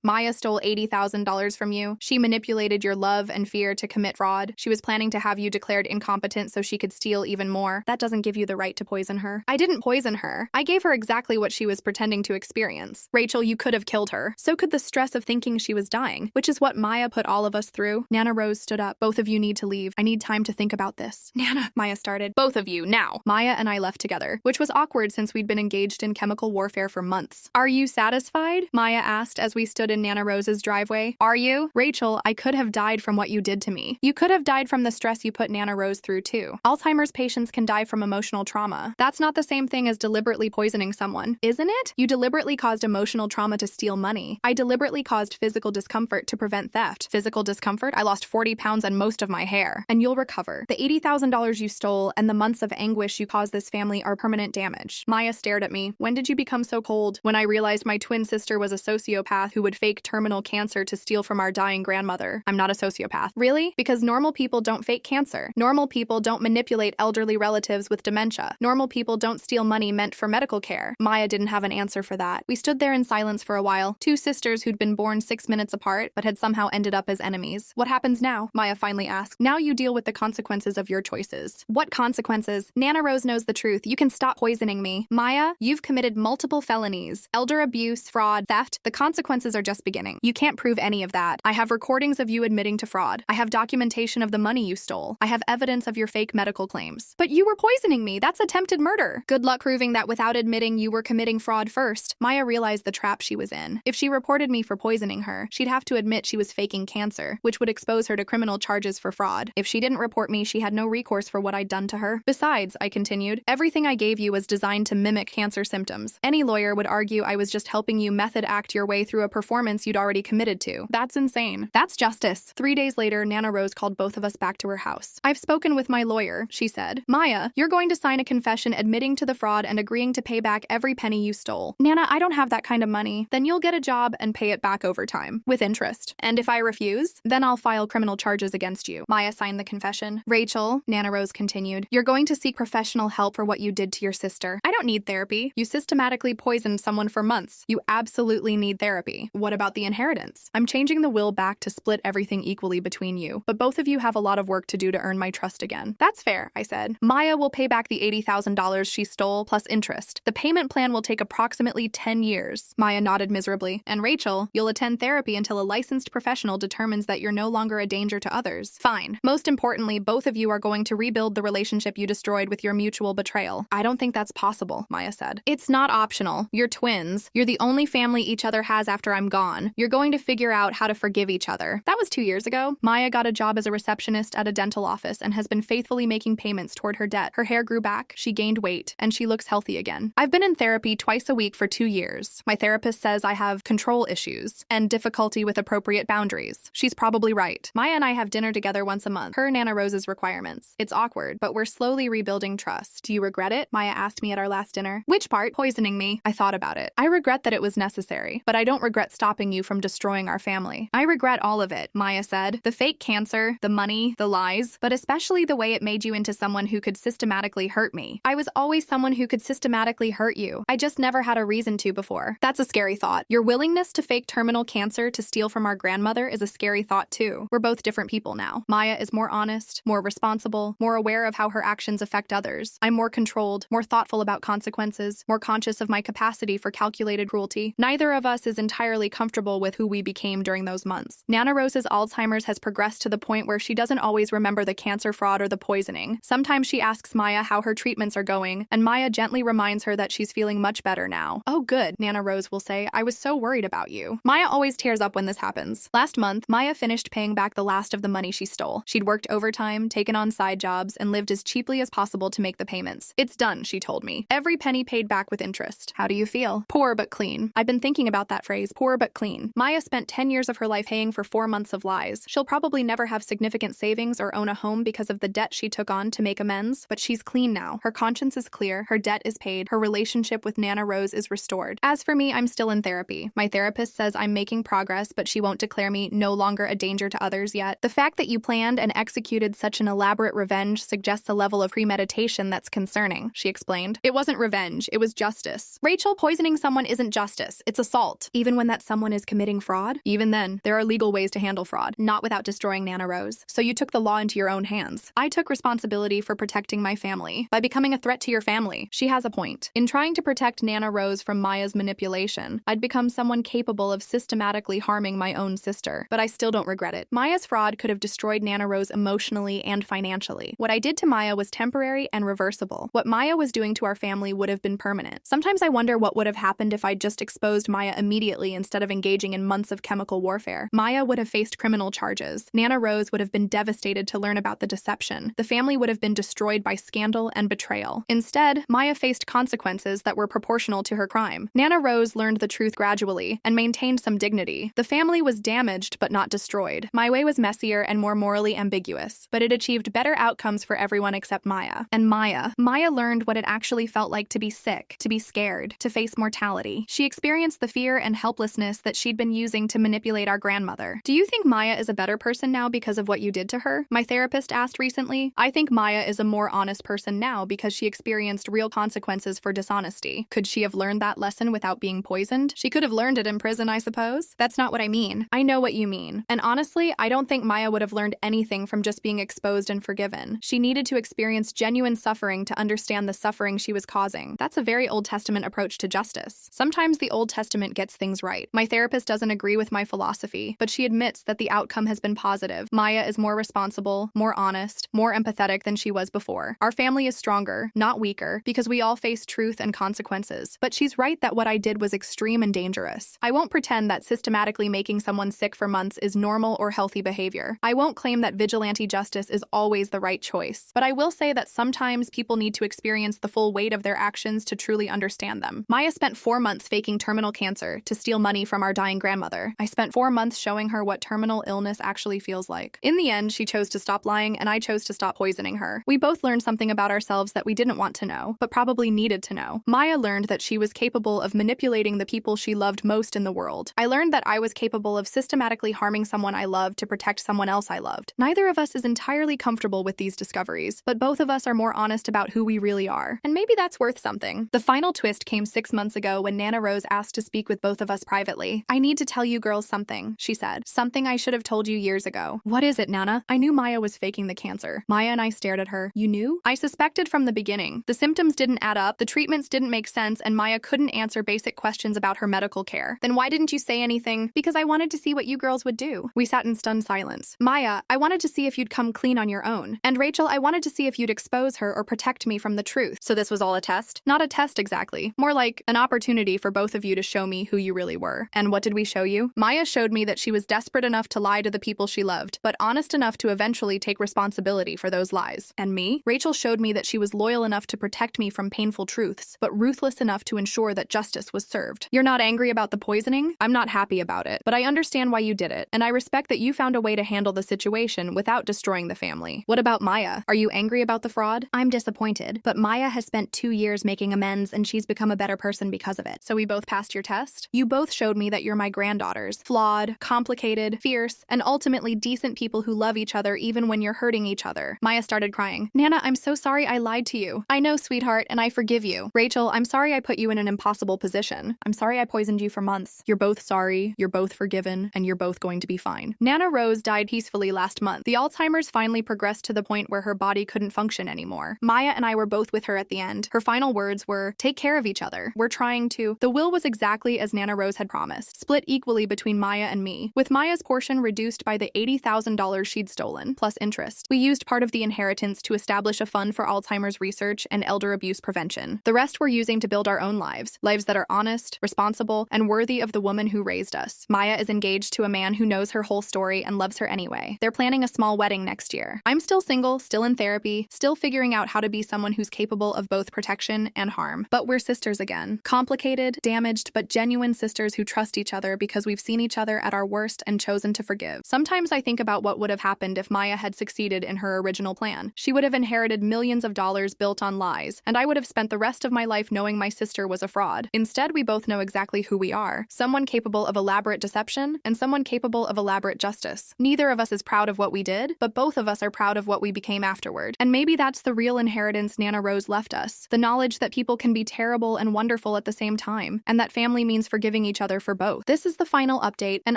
Speaker 1: Maya stole $80,000 from you. She manipulated your love and fear to commit fraud. She was planning to have you declared incompetent so she could steal even more. That doesn't give you the right to poison her. I didn't poison her. I gave her exactly what she was pretending to experience. Rachel, you could have killed her. So could the stress of thinking she was dying, which is what Maya put all of us through. Nana Rose stood up. Both of you need to leave. I need time to think about this. Nana, Maya started. Both of you, now. Maya and I left together, which was awkward since we'd been engaged in chemical warfare for months. Are you satisfied? Maya asked as we stood in Nana Rose's driveway. Are you? Rachel, I could have died from what you did to me. You could have died from the stress you put Nana Rose through too. Alzheimer's patients can die from emotional trauma. That's not the same thing as deliberately poisoning someone, isn't it? You deliberately caused emotional trauma to steal money. I deliberately caused physical discomfort to prevent theft. Physical discomfort? I lost 40 pounds and most of my hair. And you'll recover. The $80,000 you stole and the months of anguish you caused this family are permanent damage. Maya stared at me. When did you become so cold? When I realized my twin sister was a sociopath who would fake terminal cancer to steal from our dying grandmother. I'm not a sociopath. Really? Because normal people don't fake cancer. Normal people don't manipulate elderly relatives with dementia. Normal people don't steal money meant for medical care. Maya didn't have an answer for that. We stood there in silence for a while, two sisters who'd been born 6 minutes apart but had somehow ended up as enemies. What happens now? Maya finally asked. Now you deal with the consequences of your choices. What consequences? Nana Rose knows the truth. You can stop poisoning me. Maya, you've committed multiple felonies. Elder abuse, fraud, theft. The consequences are just beginning. You can't prove any of that. I have recordings of you admitting to fraud. I have documentation of the money you stole. I have evidence of your fake medical claims. But you were poisoning me. That's attempted murder. Good luck proving that without admitting you were committing fraud first. Maya realized the trap she was in. If she reported me for poisoning her, she'd have to admit she was faking cancer, which would expose her to criminal charges charges for fraud. If she didn't report me, she had no recourse for what I'd done to her. Besides, I continued, everything I gave you was designed to mimic cancer symptoms. Any lawyer would argue I was just helping you method act your way through a performance you'd already committed to. That's insane. That's justice. 3 days later, Nana Rose called both of us back to her house. I've spoken with my lawyer, she said. Maya, you're going to sign a confession admitting to the fraud and agreeing to pay back every penny you stole. Nana, I don't have that kind of money. Then you'll get a job and pay it back over time, with interest. And if I refuse, then I'll file criminal charges against you. Maya signed the confession. Rachel, Nana Rose continued, you're going to seek professional help for what you did to your sister. I don't need therapy. You systematically poisoned someone for months. You absolutely need therapy. What about the inheritance? I'm changing the will back to split everything equally between you, but both of you have a lot of work to do to earn my trust again. That's fair, I said. Maya will pay back the $80,000 she stole plus interest. The payment plan will take approximately 10 years. Maya nodded miserably. And Rachel, you'll attend therapy until a licensed professional determines that you're no longer a danger to others. Fine. Most importantly, both of you are going to rebuild the relationship you destroyed with your mutual betrayal. I don't think that's possible, Maya said. It's not optional. You're twins. You're the only family each other has after I'm gone. You're going to figure out how to forgive each other. That was 2 years ago. Maya got a job as a receptionist at a dental office and has been faithfully making payments toward her debt. Her hair grew back, she gained weight, and she looks healthy again. I've been in therapy twice a week for 2 years. My therapist says I have control issues and difficulty with appropriate boundaries. She's probably right. Maya and I have dinner together once a month, per Nana Rose's requirements. It's awkward, but we're slowly rebuilding trust. Do you regret it? Maya asked me at our last dinner. Which part? Poisoning me. I thought about it. I regret that it was necessary, but I don't regret stopping you from destroying our family. I regret all of it, Maya said. The fake cancer, the money, the lies, but especially the way it made you into someone who could systematically hurt me. I was always someone who could systematically hurt you. I just never had a reason to before. That's a scary thought. Your willingness to fake terminal cancer to steal from our grandmother is a scary thought too. We're both different people now. Maya is more honest, more responsible, more aware of how her actions affect others. I'm more controlled, more thoughtful about consequences, more conscious of my capacity for calculated cruelty. Neither of us is entirely comfortable with who we became during those months. Nana Rose's Alzheimer's has progressed to the point where she doesn't always remember the cancer fraud or the poisoning. Sometimes she asks Maya how her treatments are going, and Maya gently reminds her that she's feeling much better now. Oh good, Nana Rose will say, I was so worried about you. Maya always tears up when this happens. Last month, Maya finished paying back the last of the money she stole. She'd worked overtime, taken on side jobs, and lived as cheaply as possible to make the payments. It's done, she told me. Every penny paid back with interest. How do you feel? Poor but clean. I've been thinking about that phrase, poor but clean. Maya spent 10 years of her life paying for 4 months of lies. She'll probably never have significant savings or own a home because of the debt she took on to make amends, but she's clean now. Her conscience is clear, her debt is paid, her relationship with Nana Rose is restored. As for me, I'm still in therapy. My therapist says I'm making progress, but she won't declare me no longer a danger to others yet. The fact that you planned and executed such an elaborate revenge suggests a level of premeditation that's concerning, she explained. It wasn't revenge, it was justice. Rachel, poisoning someone isn't justice, it's assault. Even when that someone is committing fraud? Even then, there are legal ways to handle fraud, not without destroying Nana Rose. So you took the law into your own hands. I took responsibility for protecting my family by becoming a threat to your family. She has a point. In trying to protect Nana Rose from Maya's manipulation, I'd become someone capable of systematically harming my own sister, but I still don't regret it. Maya's fraud could have destroyed Nana Rose emotionally and financially. What I did to Maya was temporary and reversible. What Maya was doing to our family would have been permanent. Sometimes I wonder what would have happened if I'd just exposed Maya immediately instead of engaging in months of chemical warfare. Maya would have faced criminal charges. Nana Rose would have been devastated to learn about the deception. The family would have been destroyed by scandal and betrayal. Instead, Maya faced consequences that were proportional to her crime. Nana Rose learned the truth gradually and maintained some dignity. The family was damaged but not destroyed. My way was messier and more morally ambiguous, but it achieved better outcomes for everyone except Maya. And Maya learned what it actually felt like to be sick, to be scared, to face mortality. She experienced the fear and helplessness that she'd been using to manipulate our grandmother. Do you think Maya is a better person now because of what you did to her? My therapist asked recently. I think Maya is a more honest person now because she experienced real consequences for dishonesty. Could she have learned that lesson without being poisoned? She could have learned it in prison, I suppose. That's not what I mean. I know what you mean. And honestly, I don't think Maya would have learned anything from just being exposed and forgiven. She needed to experience genuine suffering to understand the suffering she was causing. That's a very Old Testament approach to justice. Sometimes the Old Testament gets things right. My therapist doesn't agree with my philosophy, but she admits that the outcome has been positive. Maya is more responsible, more honest, more empathetic than she was before. Our family is stronger, not weaker, because we all face truth and consequences. But she's right that what I did was extreme and dangerous. I won't pretend that systematically making someone sick for months is normal or healthy behavior. I won't claim that vigilante justice is always the right choice, but I will say that sometimes people need to experience the full weight of their actions to truly understand them. Maya spent 4 months faking terminal cancer to steal money from our dying grandmother. I spent 4 months showing her what terminal illness actually feels like. In the end, she chose to stop lying, and I chose to stop poisoning her. We both learned something about ourselves that we didn't want to know, but probably needed to know. Maya learned that she was capable of manipulating the people she loved most in the world. I learned that I was capable of systematically harming someone I loved to protect someone else I loved. Neither of us is entirely comfortable with these discoveries, but both of us are more honest about who we really are. And maybe that's worth something. The final twist came 6 months ago when Nana Rose asked to speak with both of us privately. "I need to tell you girls something," she said. "Something I should have told you years ago." "What is it, Nana?" I knew Maya was faking the cancer. Maya and I stared at her. "You knew?" "I suspected from the beginning. The symptoms didn't add up, the treatments didn't make sense, and Maya couldn't answer basic questions about her medical care." "Then why didn't you say anything?" "Because I wanted to see what you girls would do." We sat in stunned silence. "Maya, I wanted to see if you'd come clean on your own. And Rachel, I wanted to see if you'd expose her or protect me from the truth." "So this was all a test?" "Not a test exactly. More like an opportunity for both of you to show me who you really were." "And what did we show you?" Maya showed me that she was desperate enough to lie to the people she loved, but honest enough to eventually take responsibility for those lies. And me? Rachel showed me that she was loyal enough to protect me from painful truths, but ruthless enough to ensure that justice was served. You're not angry about the poisoning? I'm not happy about it, but I understand why you did it, and I respect that you found a way to handle the situation without destroying the family. What about Maya? Are you angry about the fraud?
Speaker 2: I'm disappointed, but Maya has spent 2 years making amends and she's become a better person because of it.
Speaker 1: So we both passed your test? You both showed me that you're my granddaughters. Flawed, complicated, fierce, and ultimately decent people who love each other even when you're hurting each other. Maya started crying. "Nana, I'm so sorry I lied to you." "I know, sweetheart, and I forgive you." "Rachel, I'm sorry I put you in an impossible position. I'm sorry I poisoned you for months." You're both sorry, you're both forgiven, and you're both going to be fine. Nana Rose died peacefully last month. The Alzheimer's finally progressed to the point where her body couldn't function anymore. Maya and I were both with her at the end. Her final words were, "Take care of each other. We're trying to." The will was exactly as Nana Rose had promised, split equally between Maya and me, with Maya's portion reduced by the $80,000 she'd stolen, plus interest. We used part of the inheritance to establish a fund for Alzheimer's research and elder abuse prevention. The rest we're using to build our own lives that are honest, responsible, and worthy of the woman who raised us. Maya is engaged to a man who knows her whole story and loves her anyway. They're planning a small wedding next year. I'm still single, still in therapy, still figuring out how to be someone who's capable of both protection and harm. But we're sisters again. Complicated, damaged, but genuine sisters who trust each other because we've seen each other at our worst and chosen to forgive. Sometimes I think about what would have happened if Maya had succeeded in her original plan. She would have inherited millions of dollars built on lies, and I would have spent the rest of my life knowing my sister was a fraud. Instead, we both know exactly who we are. Someone capable of elaborate deception and someone capable of elaborate justice. Neither of us is proud of what we did, but both of us are proud of what we became afterward. And maybe that's the real inheritance Nana Rose left us. The knowledge that people can be terrible and wonderful at the same time, and that family means forgiving each other for both. This is the final update, and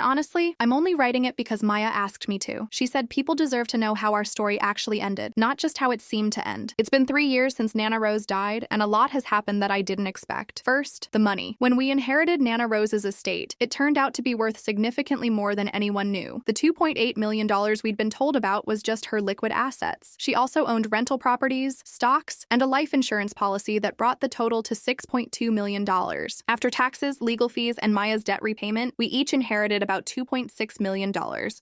Speaker 1: honestly, I'm only writing it because Maya asked me to. She said people deserve to know how our story actually ended, not just how it seemed to end. It's been 3 years since Nana Rose died, and a lot has happened that I didn't expect. First, the money. When we inherited Nana Rose's estate, it turned out to be worth significantly more than anyone knew. The $2.8 million we'd been told about was just her liquid assets. She also owned rental properties, stocks, and a life insurance policy that brought the total to $6.2 million. After taxes, legal fees, and Maya's debt repayment, we each inherited about $2.6 million.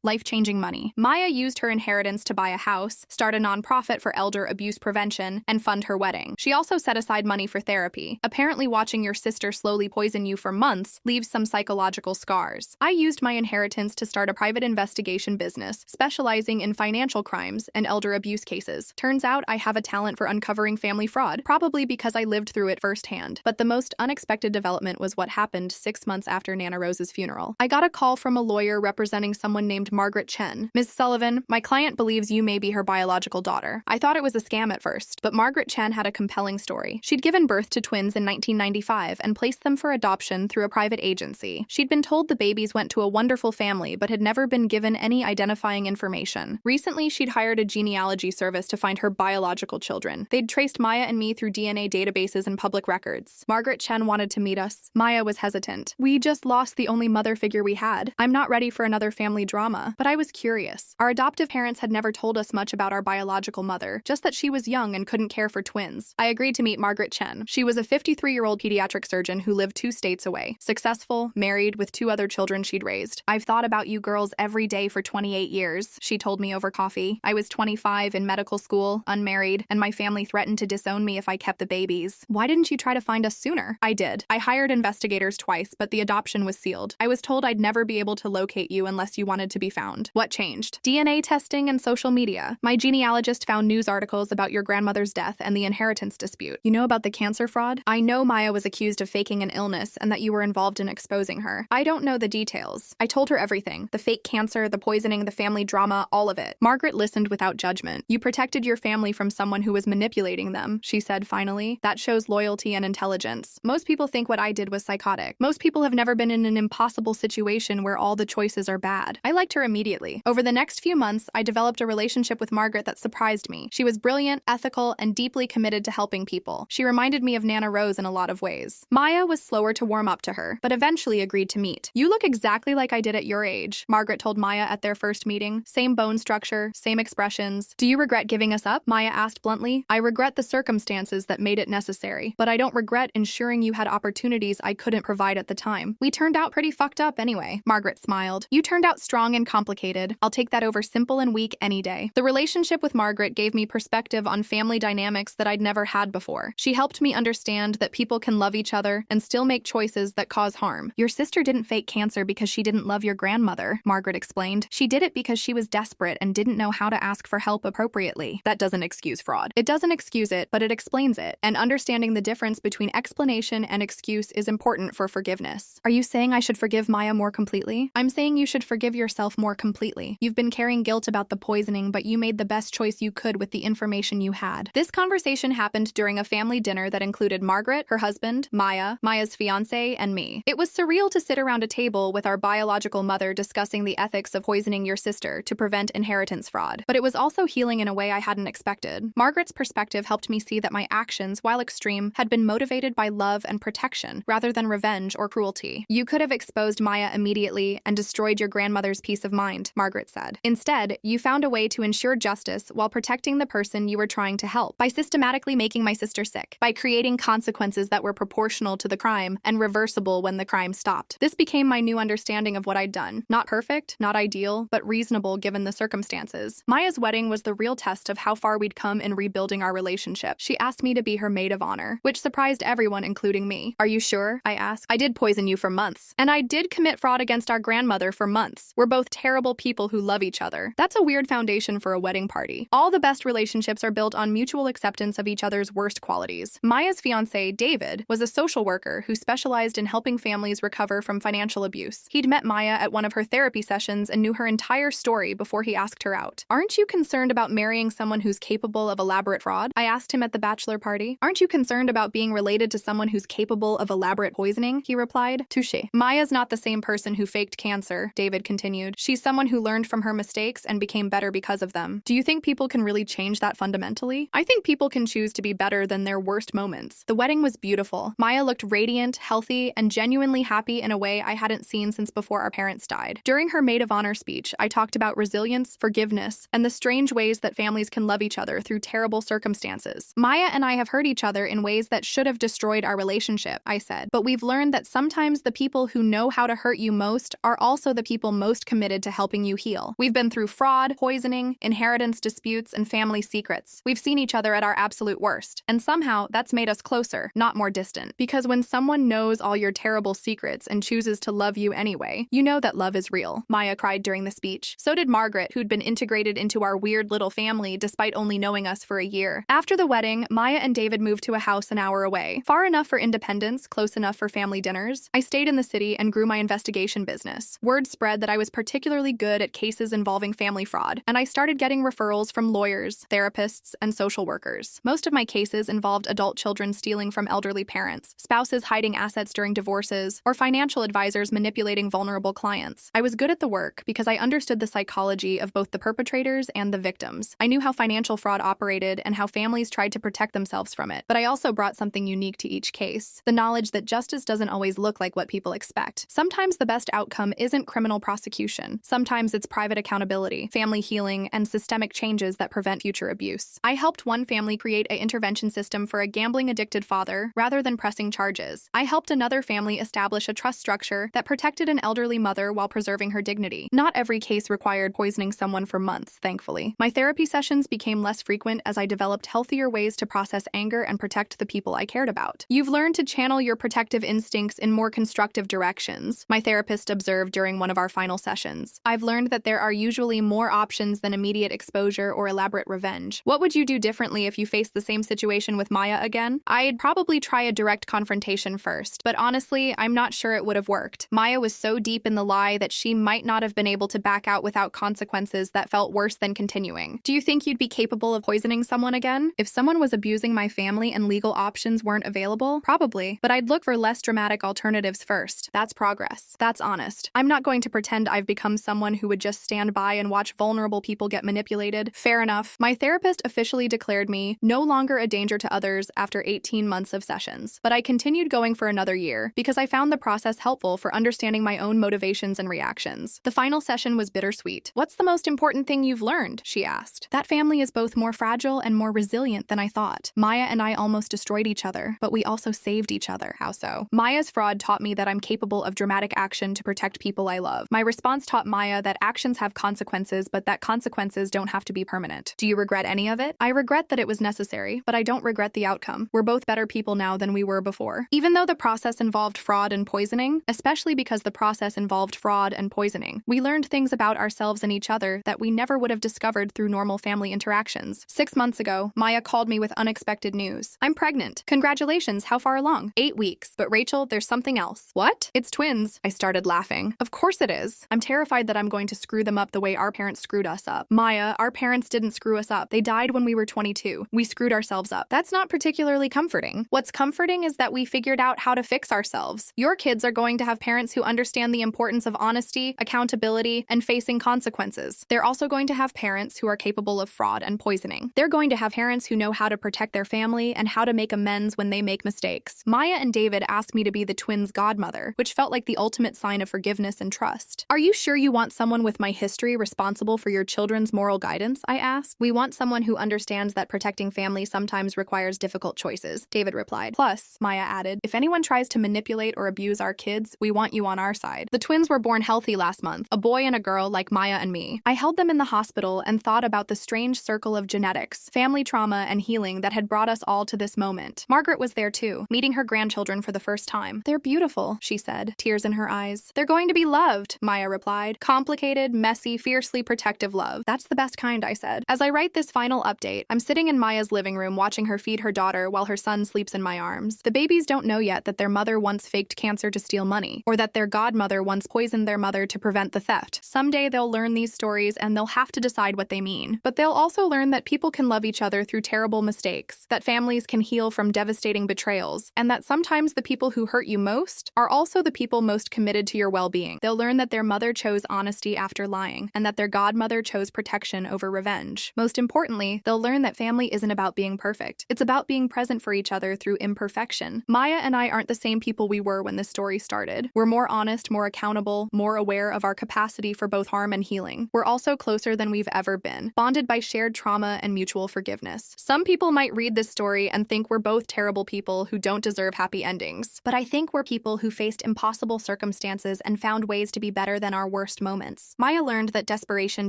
Speaker 1: Life-changing money. Maya used her inheritance to buy a house, start a nonprofit for elder abuse prevention, and fund her wedding. She also set aside money for therapy. Apparently, watching your sister slowly poison you for months leaves some psychological scars. I used my inheritance to start a private investigation business, specializing in financial crimes and elder abuse cases. Turns out I have a talent for uncovering family fraud, probably because I lived through it firsthand. But the most unexpected development was what happened 6 months after Nana Rose's funeral. I got a call from a lawyer representing someone named Margaret Chen. "Ms. Sullivan, my client believes you may be her biological daughter." I thought it was a scam at first, but Margaret Chen had a compelling story. She'd given birth to twins in 1995 and placed them for adoption through a private agency. She'd been told the babies went to a wonderful family but had never been given any identifying information. Recently, she'd hired a genealogy service to find her biological children. They'd traced Maya and me through DNA databases and public records. Margaret Chen wanted to meet us. Maya was hesitant. "We just lost the only mother figure we had. I'm not ready for another family drama." But I was curious. Our adoptive parents had never told us much about our biological mother, just that she was young and couldn't care for twins. I agreed to meet Margaret Chen. She was a 53-year-old pediatric surgeon who lived 2 states away. Successful, married, with 2 other children she'd raised. "I've thought about you girls every day for 28 8 years, she told me over coffee. I was 25 in medical school, unmarried, and my family threatened to disown me if I kept the babies. Why didn't you try to find us sooner? I did. I hired investigators twice, but the adoption was sealed. I was told I'd never be able to locate you unless you wanted to be found. What changed? DNA testing and social media. My genealogist found news articles about your grandmother's death and the inheritance dispute. You know about the cancer fraud? I know Maya was accused of faking an illness and that you were involved in exposing her. I don't know the details. I told her everything. The fake cancer, the poisoning, the family drama, all of it. Margaret listened without judgment. You protected your family from someone who was manipulating them, she said finally. That shows loyalty and intelligence. Most people think what I did was psychotic. Most people have never been in an impossible situation where all the choices are bad. I liked her immediately. Over the next few months, I developed a relationship with Margaret that surprised me. She was brilliant, ethical, and deeply committed to helping people. She reminded me of Nana Rose in a lot of ways. Maya was slower to warm up to her, but eventually agreed to meet. You look exactly like I did at your age, Margaret told Maya at their first meeting. Same bone structure, same expressions. Do you regret giving us up? Maya asked bluntly. I regret the circumstances that made it necessary, but I don't regret ensuring you had opportunities I couldn't provide at the time. We turned out pretty fucked up anyway, Margaret smiled. You turned out strong and complicated. I'll take that over simple and weak any day. The relationship with Margaret gave me perspective on family dynamics that I'd never had before. She helped me understand that people can love each other and still make choices that cause harm. Your sister didn't fake cancer because she didn't love your grandmother, Margaret explained. She did it because she was desperate and didn't know how to ask for help appropriately. That doesn't excuse fraud. It doesn't excuse it, but it explains it. And understanding the difference between explanation and excuse is important for forgiveness. Are you saying I should forgive Maya more completely? I'm saying you should forgive yourself more completely. You've been carrying guilt about the poisoning, but you made the best choice you could with the information you had. This conversation happened during a family dinner that included Margaret, her husband, Maya, Maya's fiancé, and me. It was surreal to sit around a table with our biological mother discussing the ethics of poisoning your sister to prevent inheritance fraud. But it was also healing in a way I hadn't expected. Margaret's perspective helped me see that my actions, while extreme, had been motivated by love and protection rather than revenge or cruelty. You could have exposed Maya immediately and destroyed your grandmother's peace of mind, Margaret said. Instead, you found a way to ensure justice while protecting the person you were trying to help, by systematically making my sister sick, by creating consequences that were proportional to the crime and reversible when the crime stopped. This became my new understanding of what I'd done. Not perfect, not ideal, but reasonable given the circumstances. Maya's wedding was the real test of how far we'd come in rebuilding our relationship. She asked me to be her maid of honor, which surprised everyone, including me. Are you sure? I asked. I did poison you for months. And I did commit fraud against our grandmother for months. We're both terrible people who love each other. That's a weird foundation for a wedding party. All the best relationships are built on mutual acceptance of each other's worst qualities. Maya's fiancé, David, was a social worker who specialized in helping families recover from financial abuse. He'd met Maya at one of her therapy sessions and knew her entire story before he asked her out. Aren't you concerned about marrying someone who's capable of elaborate fraud? I asked him at the bachelor party. Aren't you concerned about being related to someone who's capable of elaborate poisoning? He replied. Touché. Maya's not the same person who faked cancer, David continued. She's someone who learned from her mistakes and became better because of them. Do you think people can really change that fundamentally? I think people can choose to be better than their worst moments. The wedding was beautiful. Maya looked radiant, healthy, and genuinely happy in a way I hadn't seen since before our parents died. During her maid of honor speech, I talked about resilience, forgiveness, and the strange ways that families can love each other through terrible circumstances. Maya and I have hurt each other in ways that should have destroyed our relationship, I said, but we've learned that sometimes the people who know how to hurt you most are also the people most committed to helping you heal. We've been through fraud, poisoning, inheritance disputes, and family secrets. We've seen each other at our absolute worst, and somehow that's made us closer, not more distant. Because when someone knows all your terrible secrets and chooses to love you anyway, you know that love is real. Maya cried during the speech. So did Margaret, who'd been integrated into our weird little family despite only knowing us for a year. After the wedding, Maya and David moved to a house an hour away, far enough for independence, close enough for family dinners. I stayed in the city and grew my investigation business. Word spread that I was particularly good at cases involving family fraud, and I started getting referrals from lawyers, therapists, and social workers. Most of my cases involved adult children stealing from elderly parents, spouses hiding assets during divorces, or financial advisors manipulating vulnerable clients. I was good at the work because I understood the psychology of both the perpetrators and the victims. I knew how financial fraud operated and how families tried to protect themselves from it. But I also brought something unique to each case: the knowledge that justice doesn't always look like what people expect. Sometimes the best outcome isn't criminal prosecution. Sometimes it's private accountability, family healing, and systemic changes that prevent future abuse. I helped one family create an intervention system for a gambling-addicted father rather than pressing charges. I helped another family establish a trust structure that protected an elderly mother while preserving her dignity. Not every case case required poisoning someone for months, thankfully. My therapy sessions became less frequent as I developed healthier ways to process anger and protect the people I cared about. You've learned to channel your protective instincts in more constructive directions, my therapist observed during one of our final sessions. I've learned that there are usually more options than immediate exposure or elaborate revenge. What would you do differently if you faced the same situation with Maya again? I'd probably try a direct confrontation first, but honestly, I'm not sure it would have worked. Maya was so deep in the lie that she might not have been able to back out without consequences that felt worse than continuing. Do you think you'd be capable of poisoning someone again? If someone was abusing my family and legal options weren't available, probably, but I'd look for less dramatic alternatives first. That's progress. That's honest. I'm not going to pretend I've become someone who would just stand by and watch vulnerable people get manipulated. Fair enough. My therapist officially declared me no longer a danger to others after 18 months of sessions, but I continued going for another year because I found the process helpful for understanding my own motivations and reactions. The final session was bittersweet. What's the most important thing you've learned? She asked. That family is both more fragile and more resilient than I thought. Maya and I almost destroyed each other, but we also saved each other. How so? Maya's fraud taught me that I'm capable of dramatic action to protect people I love. My response taught Maya that actions have consequences, but that consequences don't have to be permanent. Do you regret any of it? I regret that it was necessary, but I don't regret the outcome. We're both better people now than we were before. Even though the process involved fraud and poisoning, especially because the process involved fraud and poisoning, we learned things about ourselves and each other that we never would have discovered through normal family interactions. 6 months ago, Maya called me with unexpected news. I'm pregnant. Congratulations, how far along? 8 weeks. But Rachel, there's something else. What? It's twins. I started laughing. Of course it is. I'm terrified that I'm going to screw them up the way our parents screwed us up. Maya, our parents didn't screw us up. They died when we were 22. We screwed ourselves up. That's not particularly comforting. What's comforting is that we figured out how to fix ourselves. Your kids are going to have parents who understand the importance of honesty, accountability, and facing consequences. They're also going to have parents who are capable of fraud and poisoning. They're going to have parents who know how to protect their family and how to make amends when they make mistakes. Maya and David asked me to be the twins' godmother, which felt like the ultimate sign of forgiveness and trust. Are you sure you want someone with my history responsible for your children's moral guidance? I asked. We want someone who understands that protecting family sometimes requires difficult choices, David replied. Plus, Maya added, if anyone tries to manipulate or abuse our kids, we want you on our side. The twins were born healthy last month, a boy and a girl like Maya and me. I held them in the hospital and thought about the strange circle of genetics, family trauma, and healing that had brought us all to this moment. Margaret was there too, meeting her grandchildren for the first time. They're beautiful, she said, tears in her eyes. They're going to be loved, Maya replied. Complicated, messy, fiercely protective love. That's the best kind, I said. As I write this final update, I'm sitting in Maya's living room watching her feed her daughter while her son sleeps in my arms. The babies don't know yet that their mother once faked cancer to steal money, or that their godmother once poisoned their mother to prevent the theft. Someday they'll learn these stories and they'll have to decide what they mean. But they'll also learn that people can love each other through terrible mistakes, that families can heal from devastating betrayals, and that sometimes the people who hurt you most are also the people most committed to your well-being. They'll learn that their mother chose honesty after lying, and that their godmother chose protection over revenge. Most importantly, they'll learn that family isn't about being perfect. It's about being present for each other through imperfection. Maya and I aren't the same people we were when this story started. We're more honest, more accountable, more aware of our capacity for both harm and healing. We're also closer than we've ever been, bonded by shared trauma and mutual forgiveness. Some people might read this story and think we're both terrible people who don't deserve happy endings. But I think we're people who faced impossible circumstances and found ways to be better than our worst moments. Maya learned that desperation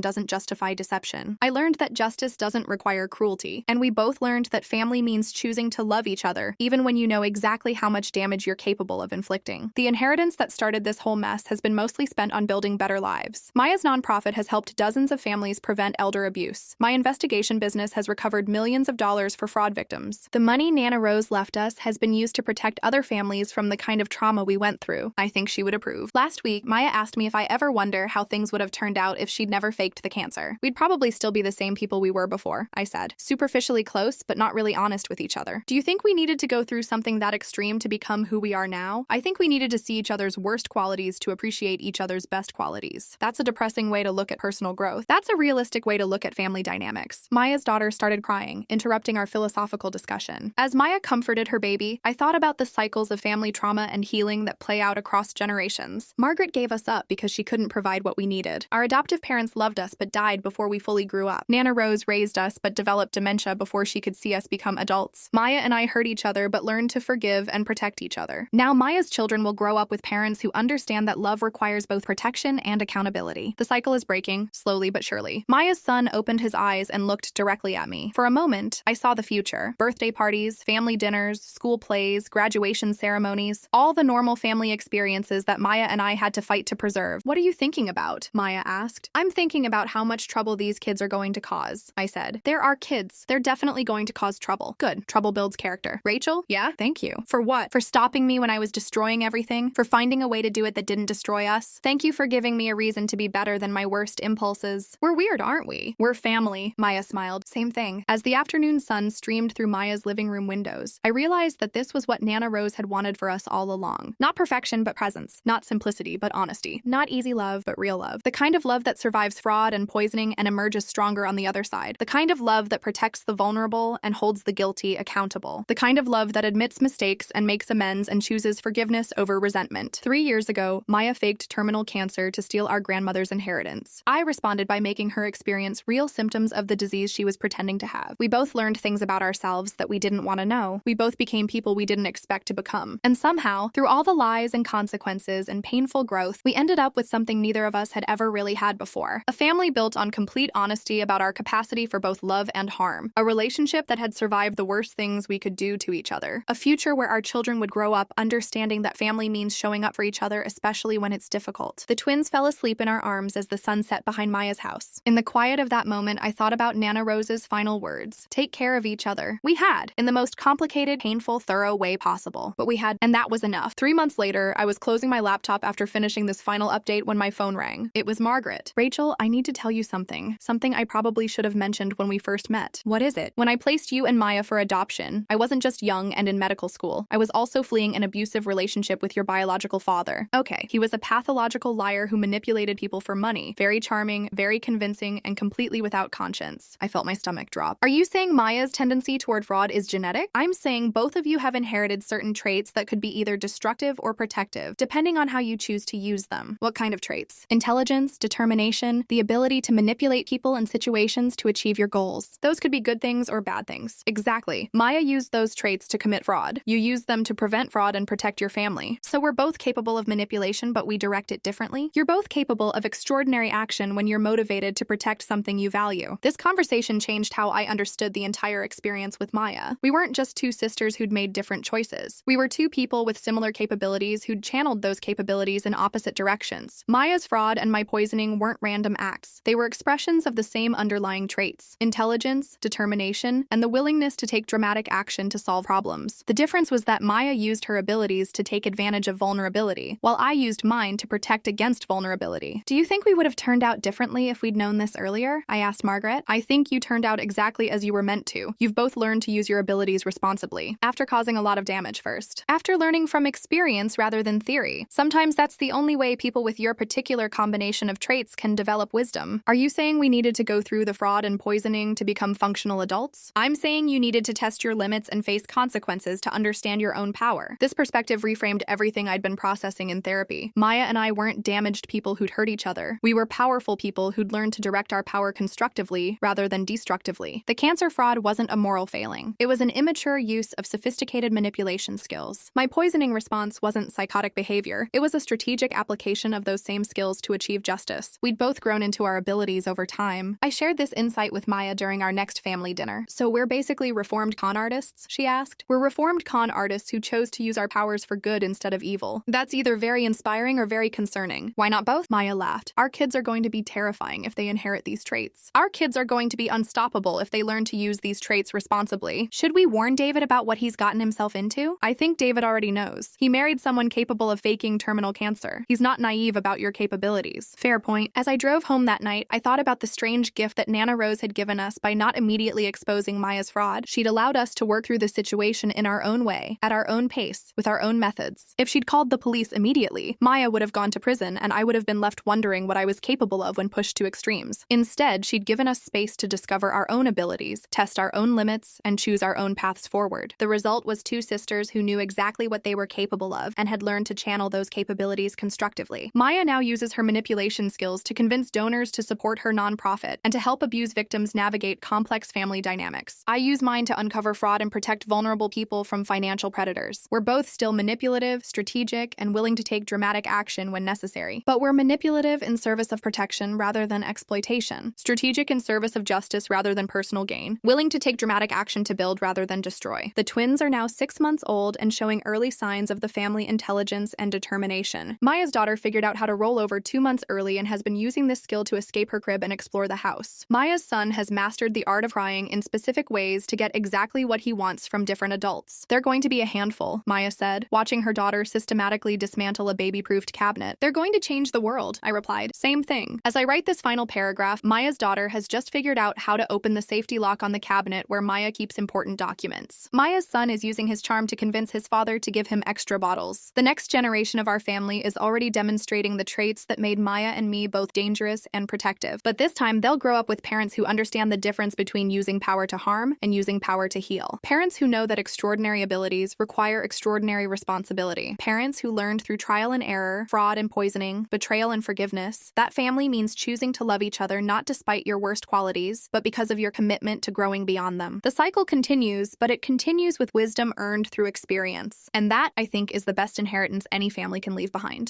Speaker 1: doesn't justify deception. I learned that justice doesn't require cruelty. And we both learned that family means choosing to love each other, even when you know exactly how much damage you're capable of inflicting. The inheritance that started this whole mess has been mostly spent on building better lives. Maya's nonprofit has helped dozens of families prevent elder abuse. My investigation business has recovered millions of dollars for fraud victims. The money Nana Rose left us has been used to protect other families from the kind of trauma we went through. I think she would approve. Last week, Maya asked me if I ever wonder how things would have turned out if she'd never faked the cancer. We'd probably still be the same people we were before, I said. Superficially close, but not really honest with each other. Do you think we needed to go through something that extreme to become who we are now? I think we needed to see each other's worst qualities to appreciate each other's best qualities. That's a depressing way to look at personal growth. That's a realistic way to look at family dynamics. Maya's daughter started crying, interrupting our philosophical discussion. As Maya comforted her baby, I thought about the cycles of family trauma and healing that play out across generations. Margaret gave us up because she couldn't provide what we needed. Our adoptive parents loved us but died before we fully grew up. Nana Rose raised us but developed dementia before she could see us become adults. Maya and I hurt each other but learned to forgive and protect each other. Now Maya's children will grow up with parents who understand that love requires both protection and accountability. already. The cycle is breaking, slowly but surely. Maya's son opened his eyes and looked directly at me. For a moment, I saw the future. Birthday parties, family dinners, school plays, graduation ceremonies, all the normal family experiences that Maya and I had to fight to preserve. What are you thinking about? Maya asked. I'm thinking about how much trouble these kids are going to cause, I said. There are kids. They're definitely going to cause trouble. Good. Trouble builds character. Rachel? Yeah? Thank you. For what? For stopping me when I was destroying everything? For finding a way to do it that didn't destroy us? Thank you for giving me a reason to be better than my worst impulses. We're weird, aren't we? We're family. Maya smiled. Same thing. As the afternoon sun streamed through Maya's living room windows, I realized that this was what Nana Rose had wanted for us all along. Not perfection, but presence. Not simplicity, but honesty. Not easy love, but real love. The kind of love that survives fraud and poisoning and emerges stronger on the other side. The kind of love that protects the vulnerable and holds the guilty accountable. The kind of love that admits mistakes and makes amends and chooses forgiveness over resentment. 3 years ago, Maya faked terminal cancer to steal our grandmother's inheritance. I responded by making her experience real symptoms of the disease she was pretending to have. We both learned things about ourselves that we didn't want to know. We both became people we didn't expect to become. And somehow, through all the lies and consequences and painful growth, we ended up with something neither of us had ever really had before. A family built on complete honesty about our capacity for both love and harm. A relationship that had survived the worst things we could do to each other. A future where our children would grow up understanding that family means showing up for each other, especially when it's difficult. The twins fell asleep in our arms as the sun set behind Maya's house. In the quiet of that moment, I thought about Nana Rose's final words. Take care of each other. We had, in the most complicated, painful, thorough way possible. But we had, and that was enough. 3 months later, I was closing my laptop after finishing this final update when my phone rang. It was Margaret. Rachel, I need to tell you something. Something I probably should have mentioned when we first met. What is it? When I placed you and Maya for adoption, I wasn't just young and in medical school. I was also fleeing an abusive relationship with your biological father. Okay, he was a pathological liar who manipulated people for money. Very charming, very convincing, and completely without conscience. I felt my stomach drop. Are you saying Maya's tendency toward fraud is genetic? I'm saying both of you have inherited certain traits that could be either destructive or protective, depending on how you choose to use them. What kind of traits? Intelligence, determination, the ability to manipulate people and situations to achieve your goals. Those could be good things or bad things. Exactly. Maya used those traits to commit fraud. You used them to prevent fraud and protect your family. So we're both capable of manipulation, but we direct it differently. You're both capable of extraordinary action when you're motivated to protect something you value. This conversation changed how I understood the entire experience with Maya. We weren't just two sisters who'd made different choices. We were two people with similar capabilities who'd channeled those capabilities in opposite directions. Maya's fraud and my poisoning weren't random acts. They were expressions of the same underlying traits: intelligence, determination, and the willingness to take dramatic action to solve problems. The difference was that Maya used her abilities to take advantage of vulnerability, while I used mine to protect against vulnerability. Do you think we would have turned out differently if we'd known this earlier? I asked Margaret. I think you turned out exactly as you were meant to. You've both learned to use your abilities responsibly, after causing a lot of damage first. After learning from experience rather than theory. Sometimes that's the only way people with your particular combination of traits can develop wisdom. Are you saying we needed to go through the fraud and poisoning to become functional adults? I'm saying you needed to test your limits and face consequences to understand your own power. This perspective reframed everything I'd been processing in therapy. Maya and I weren't damaged people who'd hurt each other. We were powerful people who'd learned to direct our power constructively rather than destructively. The cancer fraud wasn't a moral failing. It was an immature use of sophisticated manipulation skills. My poisoning response wasn't psychotic behavior. It was a strategic application of those same skills to achieve justice. We'd both grown into our abilities over time. I shared this insight with Maya during our next family dinner. So we're basically reformed con artists? She asked. We're reformed con artists who chose to use our powers for good instead of evil. That's either very inspiring or very concerning. Why not both? Maya laughed. Our kids are going to be terrifying if they inherit these traits. Our kids are going to be unstoppable if they learn to use these traits responsibly. Should we warn David about what he's gotten himself into? I think David already knows. He married someone capable of faking terminal cancer. He's not naive about your capabilities. Fair point. As I drove home that night, I thought about the strange gift that Nana Rose had given us by not immediately exposing Maya's fraud. She'd allowed us to work through the situation in our own way, at our own pace, with our own methods. If she'd called the police immediately, Maya would have gone to prison and I would have been left wondering what I was capable of when pushed to extremes. Instead, she'd given us space to discover our own abilities, test our own limits, and choose our own paths forward. The result was two sisters who knew exactly what they were capable of and had learned to channel those capabilities constructively. Maya now uses her manipulation skills to convince donors to support her nonprofit and to help abuse victims navigate complex family dynamics. I use mine to uncover fraud and protect vulnerable people from financial predators. We're both still manipulative, strategic, and willing to take dramatic action when necessary. But we're manipulative Initiative in service of protection rather than exploitation. Strategic in service of justice rather than personal gain. Willing to take dramatic action to build rather than destroy. The twins are now 6 months old and showing early signs of the family intelligence and determination. Maya's daughter figured out how to roll over 2 months early and has been using this skill to escape her crib and explore the house. Maya's son has mastered the art of crying in specific ways to get exactly what he wants from different adults. They're going to be a handful, Maya said, watching her daughter systematically dismantle a baby-proofed cabinet. They're going to change the world, I replied. Same thing. As I write this final paragraph, Maya's daughter has just figured out how to open the safety lock on the cabinet where Maya keeps important documents. Maya's son is using his charm to convince his father to give him extra bottles. The next generation of our family is already demonstrating the traits that made Maya and me both dangerous and protective. But this time, they'll grow up with parents who understand the difference between using power to harm and using power to heal. Parents who know that extraordinary abilities require extraordinary responsibility. Parents who learned through trial and error, fraud and poisoning, betrayal and forgiveness. That family means choosing to love each other not despite your worst qualities, but because of your commitment to growing beyond them. The cycle continues, but it continues with wisdom earned through experience. And that, I think, is the best inheritance any family can leave behind.